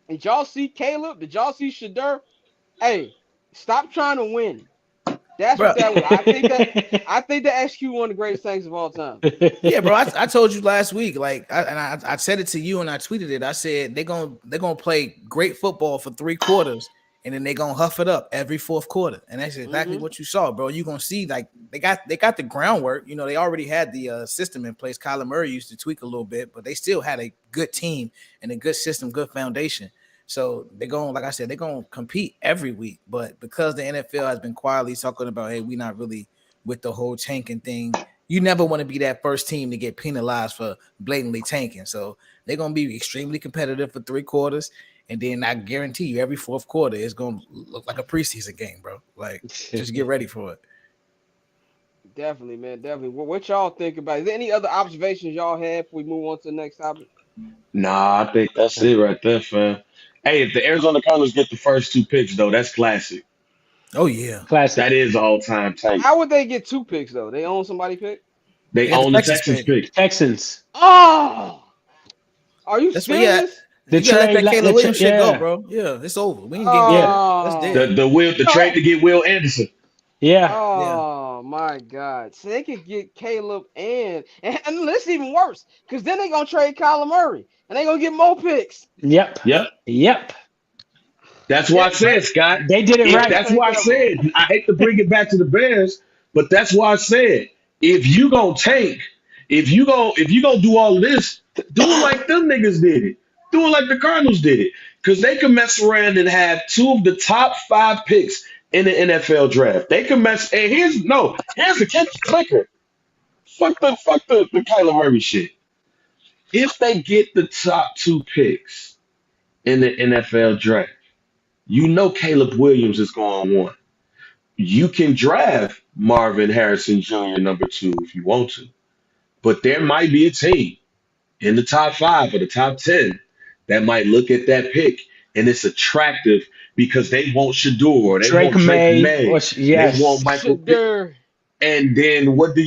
Did y'all see Caleb? Did y'all see Shadur? Hey, stop trying to win. That's bro. what that was. I think the XQ one of the greatest things of all time. Yeah, bro. I told you last week, like, I said it to you and I tweeted it. I said they're gonna play great football for 3 quarters, and then they're gonna huff it up every fourth quarter. And that's exactly what you saw, bro. You're gonna see, like, they got the groundwork. You know, they already had the system in place. Kyler Murray used to tweak a little bit, but they still had a good team and a good system, good foundation. So they're going, like I said, they're going to compete every week. But because the NFL has been quietly talking about, hey, we're not really with the whole tanking thing, you never want to be that first team to get penalized for blatantly tanking. So they're going to be extremely competitive for 3 quarters. And then I guarantee you every fourth quarter is going to look like a preseason game, bro. Like, just get ready for it. Definitely, man. Definitely. What y'all think about it? Is there any other observations y'all have before we move on to the next topic? Nah, I think that's it right there, fam. Hey, if the Arizona Cardinals get the first 2 picks, though, that's classic. Oh, yeah. Classic. That is all-time tank. How would they get 2 picks, though? They own somebody pick? They They got the own the Texas Texans pick. pick. Texans. Oh! Are you That's what, yeah. serious? The You gotta let trade, that Caleb Williams shit go, yeah. bro. Yeah, it's over. We ain't getting Yeah. That's dead. The trade to get Will Anderson. Yeah. Oh my God! So they could get Caleb and this even worse because then they gonna trade Kyler Murray and they gonna get more picks. Yep. Yep. Yep. That's why I said, Scott. They did it If right. that's why I said, I hate to bring it back to the Bears, but that's why I said, if you gonna tank, if you gonna do all of this, do it like them niggas did it. Do it like the Cardinals did it. Because they can mess around and have 2 of the top 5 picks in the NFL draft. They can mess and here's the kicker. Fuck the Kyler Murray shit. If they get the top 2 picks in the NFL draft, you know Caleb Williams is going one. You can draft Marvin Harrison Jr. number 2 if you want to, but there might be a team in the top 5 or the top 10 that might look at that pick and it's attractive because they want Shador or they Drake want Drake May. May, they Yes. want Michael Pitt. Shadur. And then what do?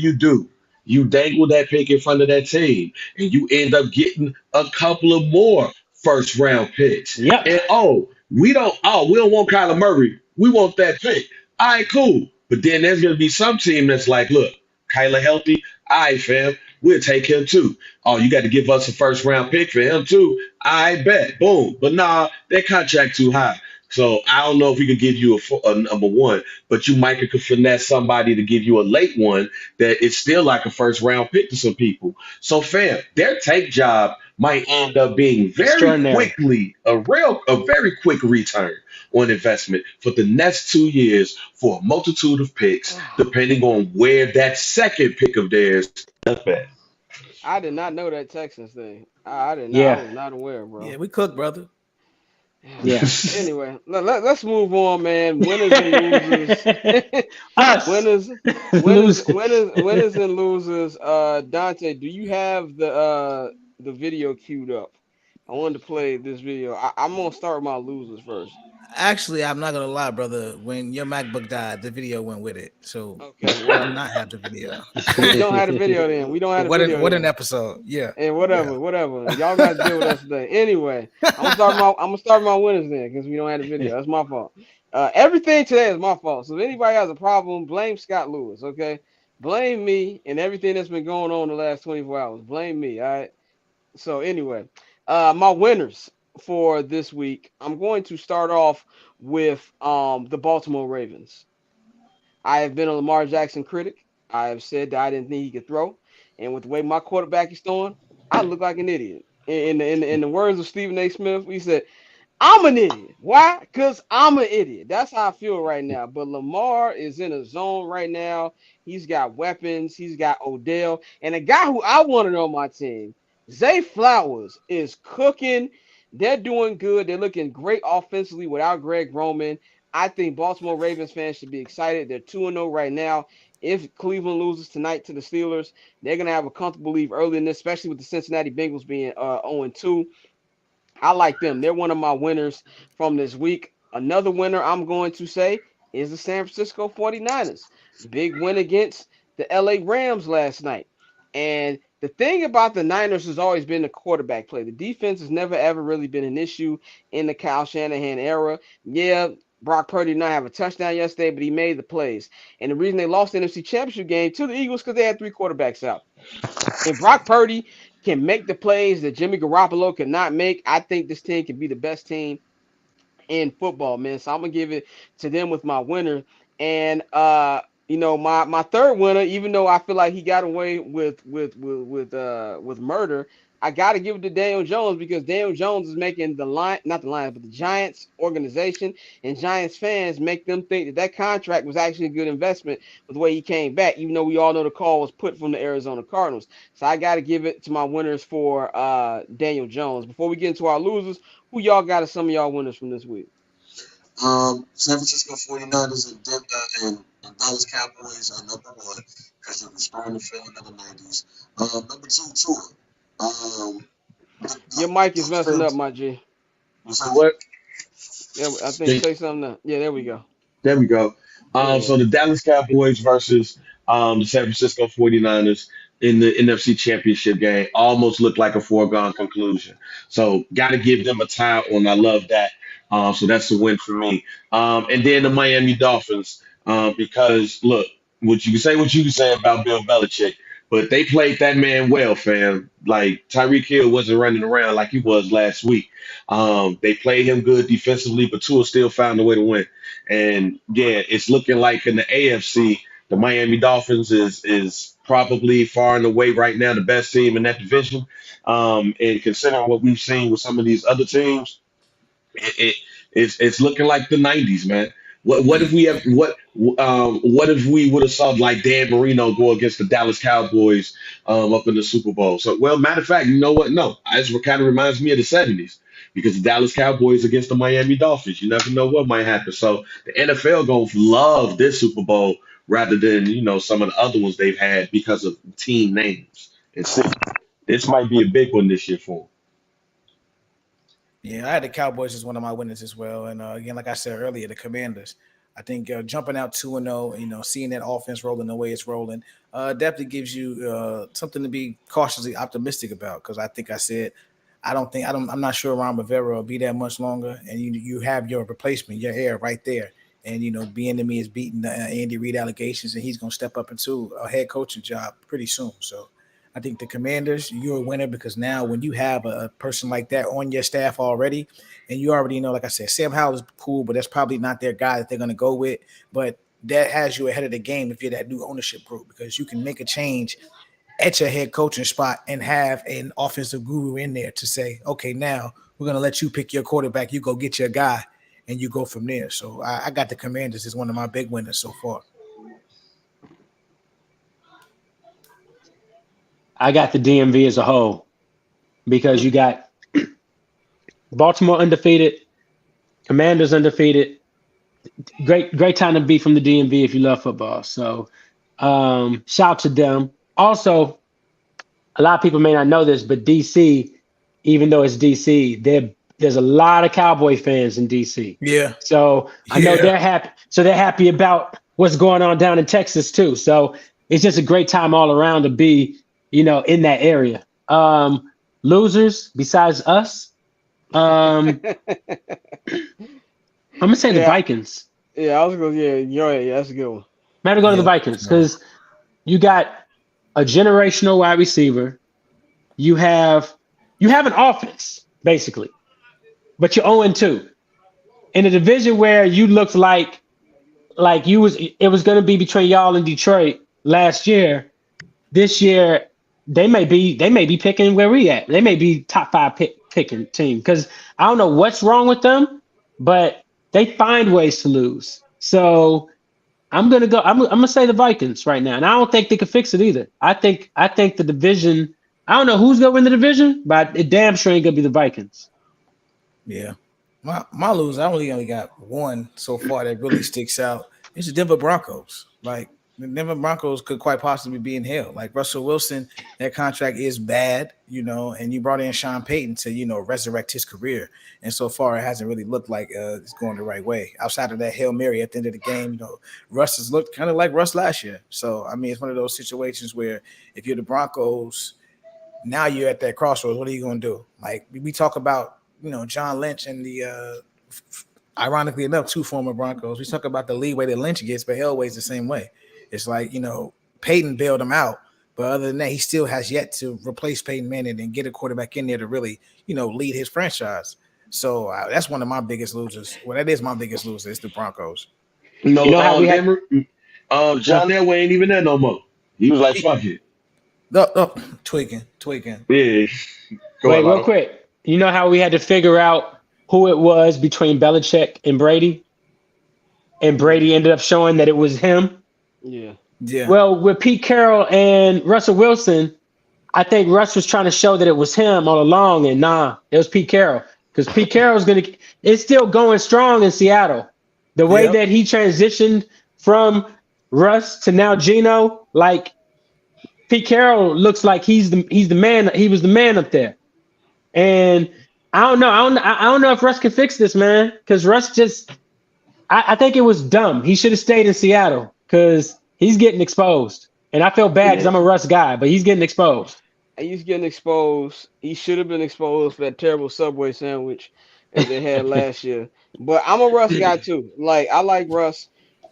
You dangle that pick in front of that team, and you end up getting a couple of more first round picks. Yep. And we don't want Kyler Murray. We want that pick. All right, cool. But then there's gonna be some team that's like, look, Kyler healthy. All right, fam, we'll take him too. Oh, you got to give us a first round pick for him too. I bet. Boom. But nah, that contract too high. So I don't know if we could give you a number 1, but you might could finesse somebody to give you a late one that is still like a first round pick to some people. So fam, their take job might end up being very Extraordinary. quickly a very quick return on investment for the next 2 years for a multitude of picks, depending on where that second pick of theirs is at. I did not know that Texans thing. I did not. I Yeah. was not aware, bro. Yeah, we cook, brother. Yeah. Anyway, let's move on, man. Winners and losers. Us. winners and losers. Dante, do you have the video queued up? I wanted to play this video. I'm gonna start with my losers first. Actually, I'm not gonna lie, brother. When your MacBook died, the video went with it. So Okay, I do well, not have the video. we don't have the video then. We don't have the What video. an then. episode. Yeah. And whatever. Y'all got to deal with us today. Anyway, I'm gonna start my winners then because we don't have the video. That's my fault. Everything today is my fault. So if anybody has a problem, blame Scott Lewis. Okay. Blame me and everything that's been going on the last 24 hours. Blame me. All right. So anyway, my winners for this week. I'm going to start off with the Baltimore Ravens. I have been a Lamar Jackson critic. I have said that I didn't think he could throw, and with the way my quarterback is throwing, I look like an idiot. In the words of Stephen A. Smith, he said, I'm an idiot. Why? Because I'm an idiot. That's how I feel right now. But Lamar is in a zone right now. He's got weapons. He's got Odell. And a guy who I wanted on my team, Zay Flowers, is cooking. They're doing good. They're looking great offensively without Greg Roman. I think Baltimore Ravens fans should be excited. They're 2-0 right now. If Cleveland loses tonight to the Steelers, they're going to have a comfortable lead early in this, especially with the Cincinnati Bengals being 0-2. I like them. They're one of my winners from this week. Another winner I'm going to say is the San Francisco 49ers. Big win against the LA Rams last night. And the thing about the Niners has always been the quarterback play. The defense has never ever really been an issue in the Kyle Shanahan era. Yeah, Brock Purdy did not have a touchdown yesterday, but he made the plays. And the reason they lost the NFC Championship game to the Eagles because they had three quarterbacks out. And Brock Purdy can make the plays that Jimmy Garoppolo cannot make, I think this team can be the best team in football, man. So I'm gonna give it to them with my winner. And my third winner, even though I feel like he got away with murder, I gotta give it to Daniel Jones because Daniel Jones is making the line, not the Lions, but the Giants organization and Giants fans make them think that contract was actually a good investment with the way he came back, even though we all know the call was put from the Arizona Cardinals. So I gotta give it to my winners for Daniel Jones. Before we get into our losers, who y'all got as some of y'all winners from this week? San Francisco 49ers and Dallas Cowboys are number one because they were starting to fail in the 90s. Number two, Tua. Your mic is messing up, Defense. my G. You say What? Yeah, I think say something now. Yeah, there we go. There we go. Yeah. So the Dallas Cowboys versus the San Francisco 49ers in the NFC Championship game almost looked like a foregone conclusion. So got to give them a tie on. I love that. So that's a win for me. And then the Miami Dolphins, because look, what you can say about Bill Belichick, but they played that man well, fam. Like Tyreek Hill wasn't running around like he was last week. They played him good defensively, but Tua still found a way to win. And yeah, it's looking like in the AFC, the Miami Dolphins is probably far and away right now the best team in that division. And considering what we've seen with some of these other teams, it's looking like the '90s, man. What if we have what if we would have saw like Dan Marino go against the Dallas Cowboys up in the Super Bowl? So, well, matter of fact, you know what? No, this kind of reminds me of the '70s because the Dallas Cowboys against the Miami Dolphins. You never know what might happen. So the NFL gonna love this Super Bowl rather than some of the other ones they've had because of team names. And see, this might be a big one this year for 'em. Yeah, I had the Cowboys as one of my winners as well. And again, like I said earlier, the Commanders. I think jumping out 2-0, seeing that offense rolling the way it's rolling, definitely gives you something to be cautiously optimistic about. Because I think I said, I'm not sure Ron Rivera will be that much longer. And you have your replacement, your heir right there. And, Bieniemy is beating the Andy Reid allegations, and he's going to step up into a head coaching job pretty soon. So I think the Commanders, you're a winner because now when you have a person like that on your staff already, and you already know, like I said, Sam Howell is cool, but that's probably not their guy that they're going to go with. But that has you ahead of the game if you're that new ownership group because you can make a change at your head coaching spot and have an offensive guru in there to say, okay, now we're going to let you pick your quarterback. You go get your guy, and you go from there. So I got the Commanders as one of my big winners so far. I got the DMV as a whole because you got Baltimore undefeated, Commanders undefeated. Great time to be from the DMV if you love football. So shout to them. Also, a lot of people may not know this, but DC, even though it's DC, there's a lot of Cowboy fans in DC. Yeah. So I know they're happy. So they're happy about what's going on down in Texas too. So it's just a great time all around to be, in that area. Losers besides us. I'm gonna say the Vikings. Yeah, I was going. Yeah, that's a good one. Maybe go to the Vikings because You got a generational wide receiver. You have you have an offense basically, but you're 0-2 in a division where you looked like you was it was going to be between y'all and Detroit last year. This year they may be picking where we at. They may be top 5 picking team because I don't know what's wrong with them, but they find ways to lose. So I'm gonna go. I'm gonna say the Vikings right now, and I don't think they can fix it either. I think the division. I don't know who's gonna win the division, but it damn sure ain't gonna be the Vikings. Yeah. My lose, I only got one so far that really sticks out. It's the Denver Broncos. Like the Denver Broncos could quite possibly be in hell. Like Russell Wilson, that contract is bad, and you brought in Sean Payton to, resurrect his career. And so far, it hasn't really looked like it's going the right way. Outside of that Hail Mary at the end of the game, Russ has looked kind of like Russ last year. So, I mean, it's one of those situations where if you're the Broncos, now you're at that crossroads. What are you going to do? Like we talk about, John Lynch and the ironically enough, 2 former Broncos. We talk about the leeway that Lynch gets, but Elway's the same way. It's like, Peyton bailed him out, but other than that, he still has yet to replace Peyton Manning and get a quarterback in there to really, lead his franchise. So that's one of my biggest losers. Well, that is my biggest loser. It's the Broncos. You No, know how we had. Denver, John Well, Elway ain't even there no more. He was like, He, fuck it. tweaking. Yeah, go wait, ahead, real Lotto. quick. You know how we had to figure out who it was between Belichick and Brady, and Brady ended up showing that it was him. Yeah. Yeah. Well, with Pete Carroll and Russell Wilson, I think Russ was trying to show that it was him all along, and nah, it was Pete Carroll because Pete Carroll's gonna. It's still going strong in Seattle. The way Yep. that he transitioned from Russ to now Geno, like Pete Carroll looks like he's the man. He was the man up there, and I don't know. I don't know if Russ can fix this, man, because Russ just. I think it was dumb. He should have stayed in Seattle because he's getting exposed, and I feel bad because Yeah. I'm a Russ guy, but he's getting exposed. He's getting exposed. He should have been exposed for that terrible Subway sandwich that they had last year. But I'm a Russ guy too. Like I like Russ.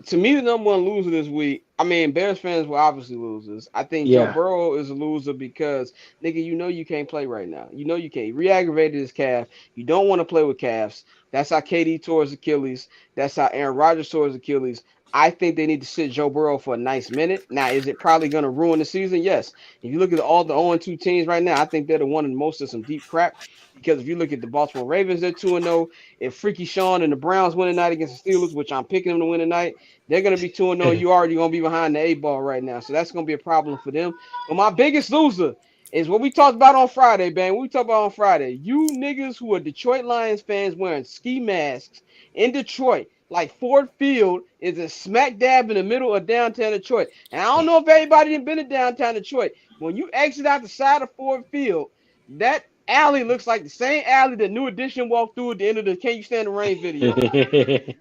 To me, the number one loser this week. I mean, Bears fans were obviously losers. I think Joe Yeah. Burrow is a loser because nigga, you know you can't play right now. You know you can't. He re-aggravated his calf. You don't want to play with calves. That's how KD tore his Achilles. That's how Aaron Rodgers tore his Achilles. I think they need to sit Joe Burrow for a nice minute. Now, is it probably going to ruin the season? Yes. If you look at all the 0-2 teams right now, I think they're the one in most of some deep crap. Because if you look at the Baltimore Ravens, they're 2-0. If Freaky Sean and the Browns win tonight against the Steelers, which I'm picking them to win tonight, they're going to be 2-0. You already going to be behind the 8 ball right now. So that's going to be a problem for them. But my biggest loser is what we talked about on Friday, man. What we talked about on Friday. You niggas who are Detroit Lions fans wearing ski masks in Detroit, like Ford Field is a smack dab in the middle of downtown Detroit. And I don't know if everybody done been to downtown Detroit. When you exit out the side of Ford Field, that alley looks like the same alley that New Edition walked through at the end of the Can You Stand the Rain video.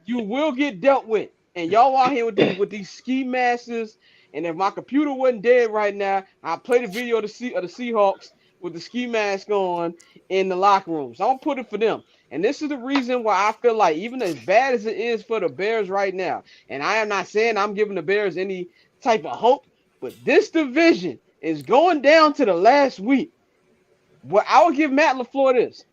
You will get dealt with. And y'all out here with these ski masks. And if my computer wasn't dead right now, I'll play the video of the Seahawks with the ski mask on in the locker room. So I'm gonna put it for them. And this is the reason why I feel like even as bad as it is for the Bears right now, and I am not saying I'm giving the Bears any type of hope, but this division is going down to the last week. Well, I would give Matt LaFleur this.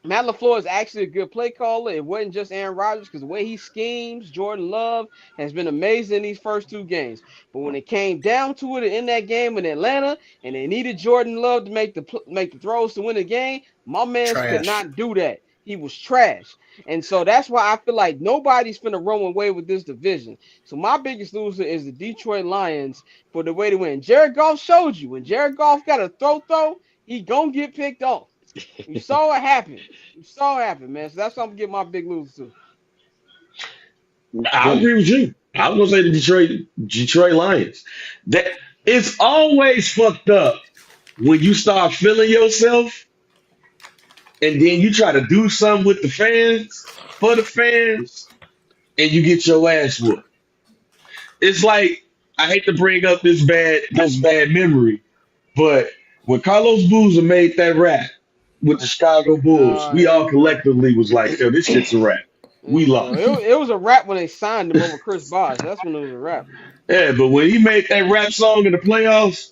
Matt LaFleur is actually a good play caller. It wasn't just Aaron Rodgers because the way he schemes, Jordan Love has been amazing in these first 2 games. But when it came down to it in that game in Atlanta, and they needed Jordan Love to make the throws to win the game, my man's could Trash. not do that. He was trash. And so that's why I feel like nobody's finna run away with this division. So my biggest loser is the Detroit Lions for the way to win. Jared Goff showed you. When Jared Goff got a throw, he gonna get picked off. You saw it happen. You saw it happen, man. So that's what I'm gonna give my big lose to. I agree with you. I was gonna say the Detroit Lions. That it's always fucked up when you start feeling yourself and then you try to do something with the fans for the fans and you get your ass whooped. It's like I hate to bring up this bad memory, but when Carlos Boozer made that rap with the Chicago Bulls, Oh, we here all we go. collectively was like, yo, this shit's a rap. We Bro, lost. it was a rap when they signed him over Chris Bosh. That's when it was a rap. Yeah, but when he made that rap song in the playoffs,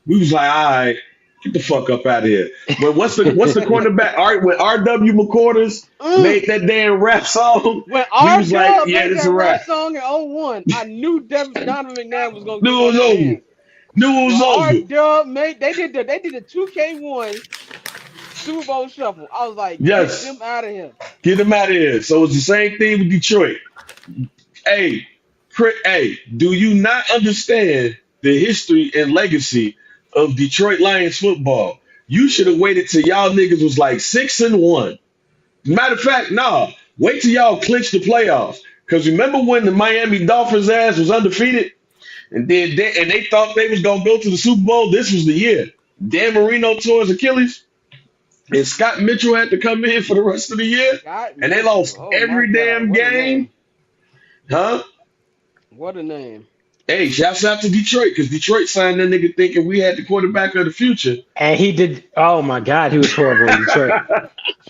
we was like, all right, get the fuck up out of here. But what's the cornerback? Art when R.W. McCorders Mm. made that damn rap song, When we R was like, Dub yeah, made this is a that rap rap. song in '01, I knew Donovan McNabb was gonna get Knew it one was of their over. hands. Knew it When was R over. Dub made they did the 2K1 Super Bowl shuffle, I was like, get Yes, them out of here. get him out of here. So it's the same thing with Detroit. Hey, hey, do you not understand the history and legacy of Detroit Lions football? You should have waited till y'all niggas was like 6-1. Matter of fact, nah. Wait till y'all clinch the playoffs. Cause remember when the Miami Dolphins ass was undefeated, and they thought they was gonna go to the Super Bowl. This was the year. Dan Marino tore his Achilles, and Scott Mitchell had to come in for the rest of the year, Scott and they Mitchell. lost Oh my every God, damn what a game. name. Huh? What a name. Hey, shouts out to Detroit, because Detroit signed that nigga thinking we had the quarterback of the future. And he did. Oh my God, he was horrible in Detroit.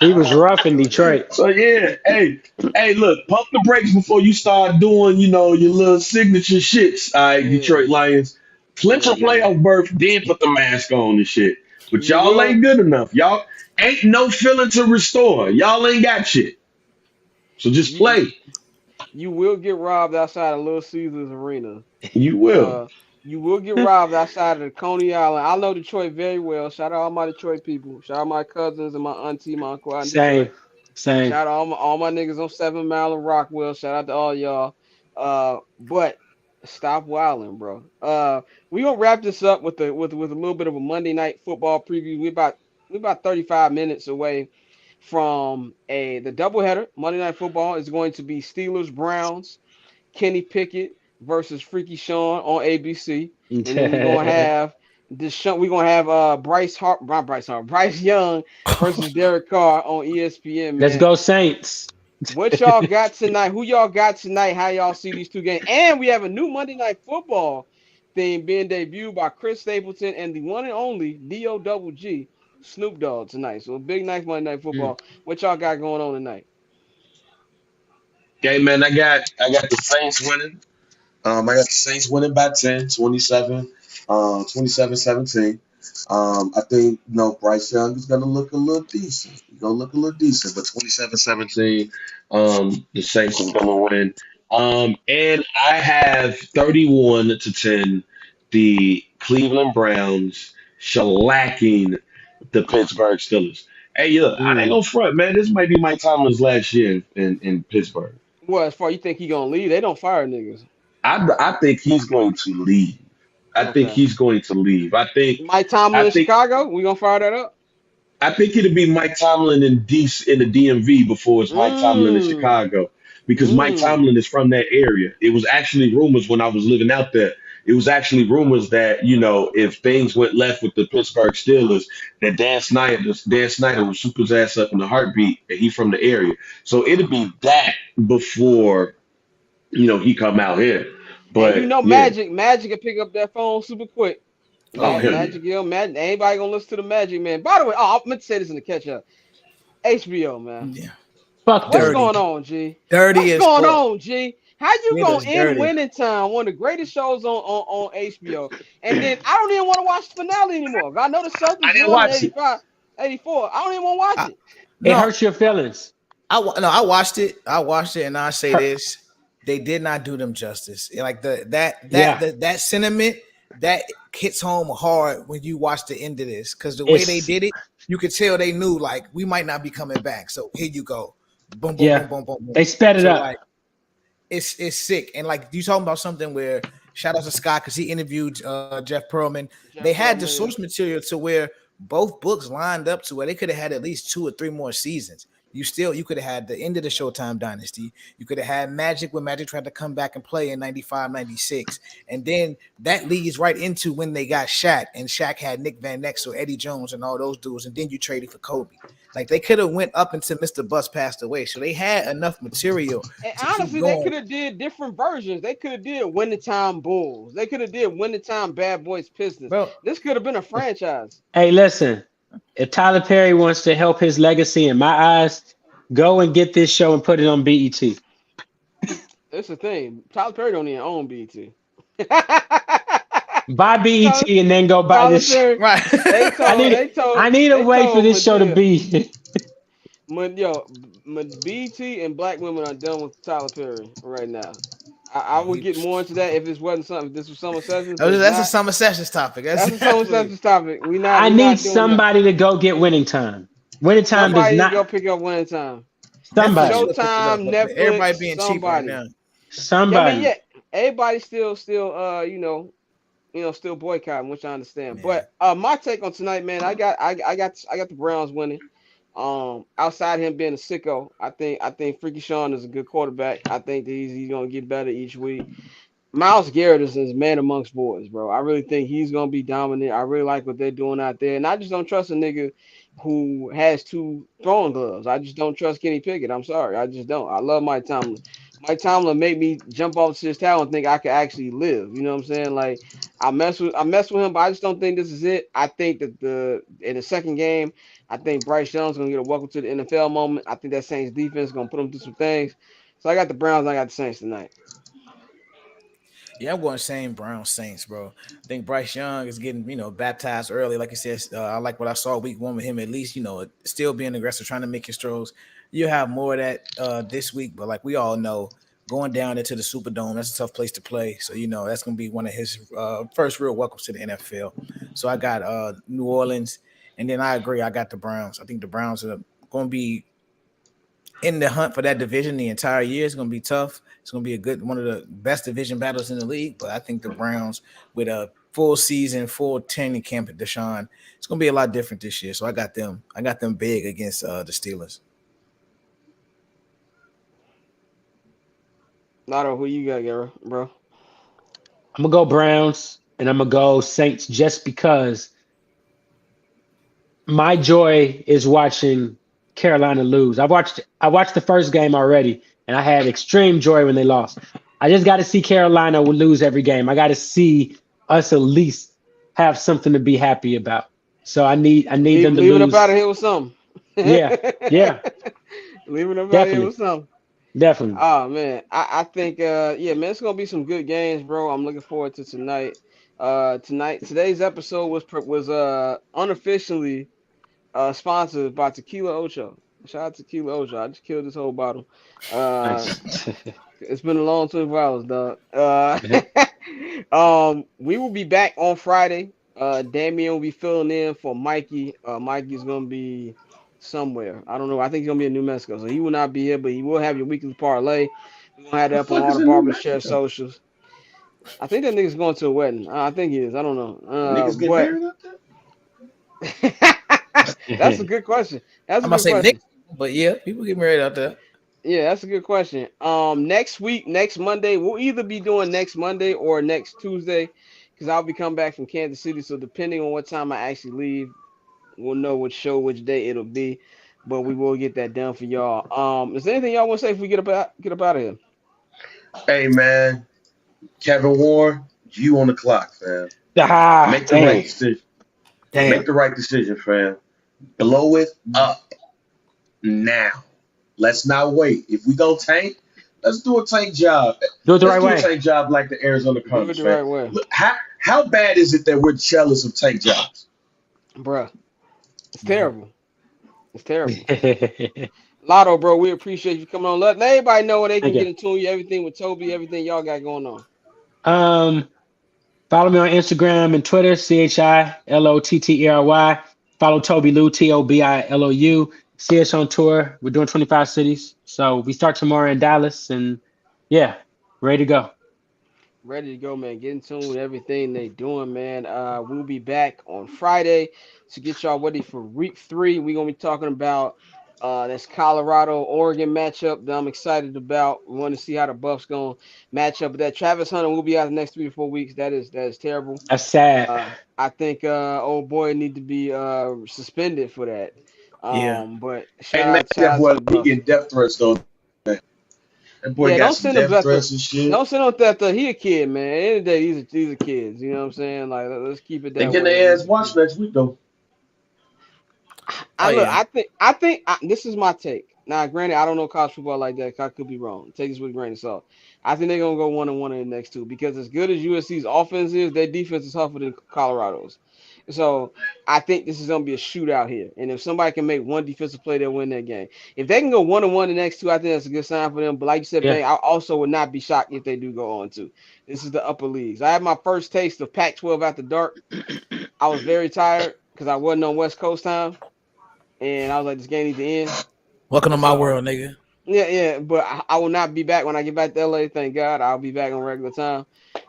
He Shout was out to rough in Detroit. Detroit. So yeah, hey, look, pump the brakes before you start doing, your little signature shits. All right, Yeah, Detroit Lions, clinch a yeah, man. playoff berth, then put the mask on and shit. But You y'all will ain't good enough. Y'all ain't no feeling to restore. Y'all ain't got shit. So just you play. you will get robbed outside of Little Caesars Arena. You will. Uh, you will get robbed outside of the Coney Island. I know Detroit very well. Shout out all my Detroit people. Shout out my cousins and my auntie, my uncle out in Same, Detroit. same. Shout out all my niggas on 7 Mile and Rockwell. Shout out to all y'all. But stop wilding, bro. We gonna wrap this up with a little bit of a Monday night football preview. We about 35 minutes away from the doubleheader. Monday night football is going to be Steelers Browns. Kenny Pickett versus Freaky Sean on ABC, and then we're gonna have Bryce Young versus Derek Carr on ESPN. Let's Man, go Saints. what y'all got tonight? Who y'all got tonight? How y'all see these two games? And we have a new Monday Night Football theme being debuted by Chris Stapleton and the one and only D.O.G. Snoop Dogg tonight. So a big night Monday Night Mm. Football. What y'all got going on tonight? Okay, man, I got the Saints winning. I got the Saints winning by 10, 27, 27-17. I think, Bryce Young is going to look a little decent. He's going to look a little decent, but 27-17, the Saints is going to win. And I have 31-10, the Cleveland Browns shellacking the Pittsburgh Steelers. Hey, look, I ain't Mm. gonna front, man. This might be Mike Tomlin's last year in Pittsburgh. Well, as far you think he gonna leave, they don't fire niggas. I think he's going to leave. I think Okay. he's going to leave. Mike I Tomlin in think Chicago, we gonna fire that up? I think it'll be Mike Tomlin in the DMV before it's Mike Tomlin in Mmm. Chicago, because Mike Mmm. Tomlin is from that area. It was actually rumors when I was living out there. It was actually rumors that, if things went left with the Pittsburgh Steelers, that Dan Snyder would soup his ass up in a heartbeat, and he from the area. So it'll be that before, he come out here. And But yeah. Magic can pick up that phone super quick. Oh, hell yeah. Magic, Magic. Anybody gonna listen to the Magic Man? By the way, I meant to say this in the catch up. HBO, man. Yeah. Fuck What's them. Dirty. going on, G? Dirty What's as going fuck. on, G? How you Niggas gonna end dirty. Winning Time, one of the greatest shows on HBO? And then I don't even want to watch the finale anymore. I know the I Celtics didn't won in watch it. 85, 84. I don't even want to watch I, it. It no, hurts your feelings. no, I watched it. And I say Hurt. this: they did not do them justice. Like Yeah. that sentiment that hits home hard when you watch the end of this, because the way they It's did it, you could tell they knew like we might not be coming back. So here you go, boom, boom, boom, yeah. boom, boom, boom. They sped it So up. like it's sick. And like you talking about something where shout out to Scott because he interviewed Jeff Pearlman. Jeff They had Pearlman, the yeah. source material to where both books lined up to where they could have had at least 2 or 3 more seasons. You could have had the end of the Showtime dynasty. You could have had Magic when Magic tried to come back and play in 95, 96. And then that leads right into when they got Shaq, and Shaq had Nick Van Exel, Eddie Jones, and all those dudes. And then you traded for Kobe. Like they could have went up until Mr. Bus passed away. So they had enough material And to keep honestly, they going. could have did different versions. They could have did Winning Time Bulls. They could have did Winning Time Bad Boys Pistons. Bro, This could have been a franchise. Hey, listen. If Tyler Perry wants to help his legacy, in my eyes, Go and get this show and put it on BET. That's the thing. Tyler Perry don't even own BET. Buy BET Tyler, and then go buy Tyler this show. Perry. Right. They I told. need They told. I need a They way for told this show to Madea. be. Yo, BT and black women are done with Tyler Perry right now. I Oh, would get more into that if this wasn't something. If this was Summer Sessions, but it's that's a not. summer sessions topic. That's That's a Summer definitely. Sessions topic. I We need not doing that. somebody to go get Winning Time. Winning Time does Somebody need to go not. pick up Winning Time. Netflix Somebody. should have picked it up, Showtime, but Netflix, everybody being cheap right somebody. now. Yeah, I mean, Somebody. yeah, everybody still, still boycotting, which I understand. Yeah. But my take on tonight, man, I got the Browns winning. Outside him being a sicko, I think Freaky Sean is a good quarterback. I think that he's gonna get better each week. Miles Garrett is man amongst boys, bro. I really think he's gonna be dominant. I really like what they're doing out there, and I just don't trust a nigga who has two throwing gloves. I just don't trust Kenny Pickett. I'm sorry, I just don't. I love Mike Tomlin. Mike Tomlin made me jump off his tower and think I could actually live. You know what I'm saying? Like I mess with him, but I just don't think this is it. I think that in the second game, I think Bryce Young's gonna get a welcome to the NFL moment. I think that Saints defense is gonna put him through some things. So I got the Browns. I got the Saints tonight. Yeah, I'm going same Brown Saints, bro. I think Bryce Young is getting, baptized early. Like I said, I like what I saw week one with him. At least, still being aggressive, trying to make his throws. You have more of that this week, but like we all know, going down into the Superdome, that's a tough place to play. So that's going to be one of his first real welcomes to the NFL. So I got New Orleans, and then I agree. I got the Browns. I think the Browns are going to be in the hunt for that division the entire year. It's going to be tough. It's going to be one of the best division battles in the league. But I think the Browns, with a full season, full training camp at Deshaun, it's going to be a lot different this year. So I got them. I got them big against the Steelers. Lotto, who you got, Gary, bro? I'm gonna go Browns and I'm gonna go Saints just because my joy is watching Carolina lose. I watched the first game already, and I had extreme joy when they lost. I just got to see Carolina lose every game. I got to see us at least have something to be happy about. So I need them to Leaving up out of lose. here with something. Yeah, yeah, Leaving up out of here definitely, with something. definitely. Oh man, I think yeah, man, it's gonna be some good games, bro. I'm looking forward to tonight. Today's episode was unofficially sponsored by Tequila Ocho. Shout out to Tequila Ocho. I just killed this whole bottle. Uh, Nice. it's been a long 24 hours, dog. We will be back on Friday. Damien will be filling in for Mikey. Mikey's gonna be somewhere. I don't know. I think he's gonna be in New Mexico, so he will not be here, but he will have your weekly parlay. We're gonna have The that up on fuck all is the in New barber chef Mexico? socials. I think that nigga's going to a wedding. I think he is. I don't know. Niggas get But married out there? that's a good question. That's a I'm going to good say question. Nick, but yeah, people get married out there. Yeah, that's a good question. Next week, next Monday, we'll either be doing next Monday or next Tuesday, because I'll be coming back from Kansas City. So depending on what time I actually leave, we'll know which day it'll be. But we will get that done for y'all. Is there anything y'all want to say if we get up out of here? Hey man, Kevin Warren, you on the clock, fam. Make the right Damn, decision. Make damn. the right decision, fam. Blow it up now. Let's not wait. If we go tank, let's do a tank job. Do it the Let's right do a way. tank job like the Arizona Do it Cardinals, the fam. right way, Look, how bad is it that we're jealous of tank jobs? bruh. It's Yeah. terrible. It's terrible. Lotto, bro, we appreciate you coming on. Let everybody know where they can Thank you. get in tune. Everything with Toby, everything y'all got going on. Um, Follow me on Instagram and Twitter, CHILOTTERY. Follow Toby Lou, TOBILOU. See us on tour. We're doing 25 cities. So we start tomorrow in Dallas, and yeah, ready to go. Ready to go, man. Get in tune with everything they doing, man. We'll be back on Friday to get y'all ready for week 3. We're gonna be talking about this Colorado Oregon matchup that I'm excited about. We want to see how the Buffs gonna match up with that. Travis Hunter will be out the next 3 to 4 weeks. That is terrible. That's sad. I think old boy need to be suspended for that. Yeah. But Hey man, shout that out to boy the he Buffs. getting death threats though. Man. That boy Yeah, got don't some send him death that. threats and shit. Don't send him that. He a kid, man. At the end of the day, these are kids. You know what I'm saying? Like, let's keep it They that getting way. their These ass are watched kids. next week though. Oh, Look. yeah. I think. This is my take. Now, granted, I don't know college football like that. I could be wrong. Take this with a grain of salt. I think they're gonna go 1-1 in the next two because as good as USC's offense is, their defense is tougher than Colorado's. So I think this is gonna be a shootout here. And if somebody can make one defensive play, they'll win that game. If they can go 1-1 the next two, I think that's a good sign for them. But like you said, Yeah. Bang, I also would not be shocked if they do go on to. This is the upper leagues. I had my first taste of Pac-12 after dark. I was very tired because I wasn't on West Coast time, and I was like, this game needs to end. Welcome to my So, world, nigga. yeah, but I will not be back when I get back to LA. Thank God, I'll be back on regular time.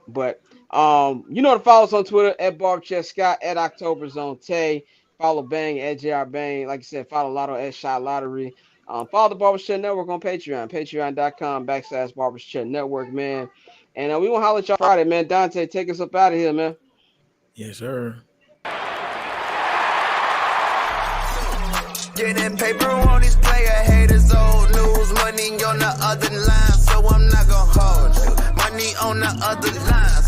But you know to follow us on Twitter at BarbChat Scott, at October Zone Tay. Follow Bang at JR Bang. Like I said, follow Lotto at Shot Lottery. Follow the Barbershop Network on Patreon, patreon.com/Barbershop Network, man. And we gonna holler at y'all Friday, man. Dante, take us up out of here, man. Yes, sir. Getting paper on these player haters, old news, money on the other line, so I'm not gonna hold you. Money on the other line.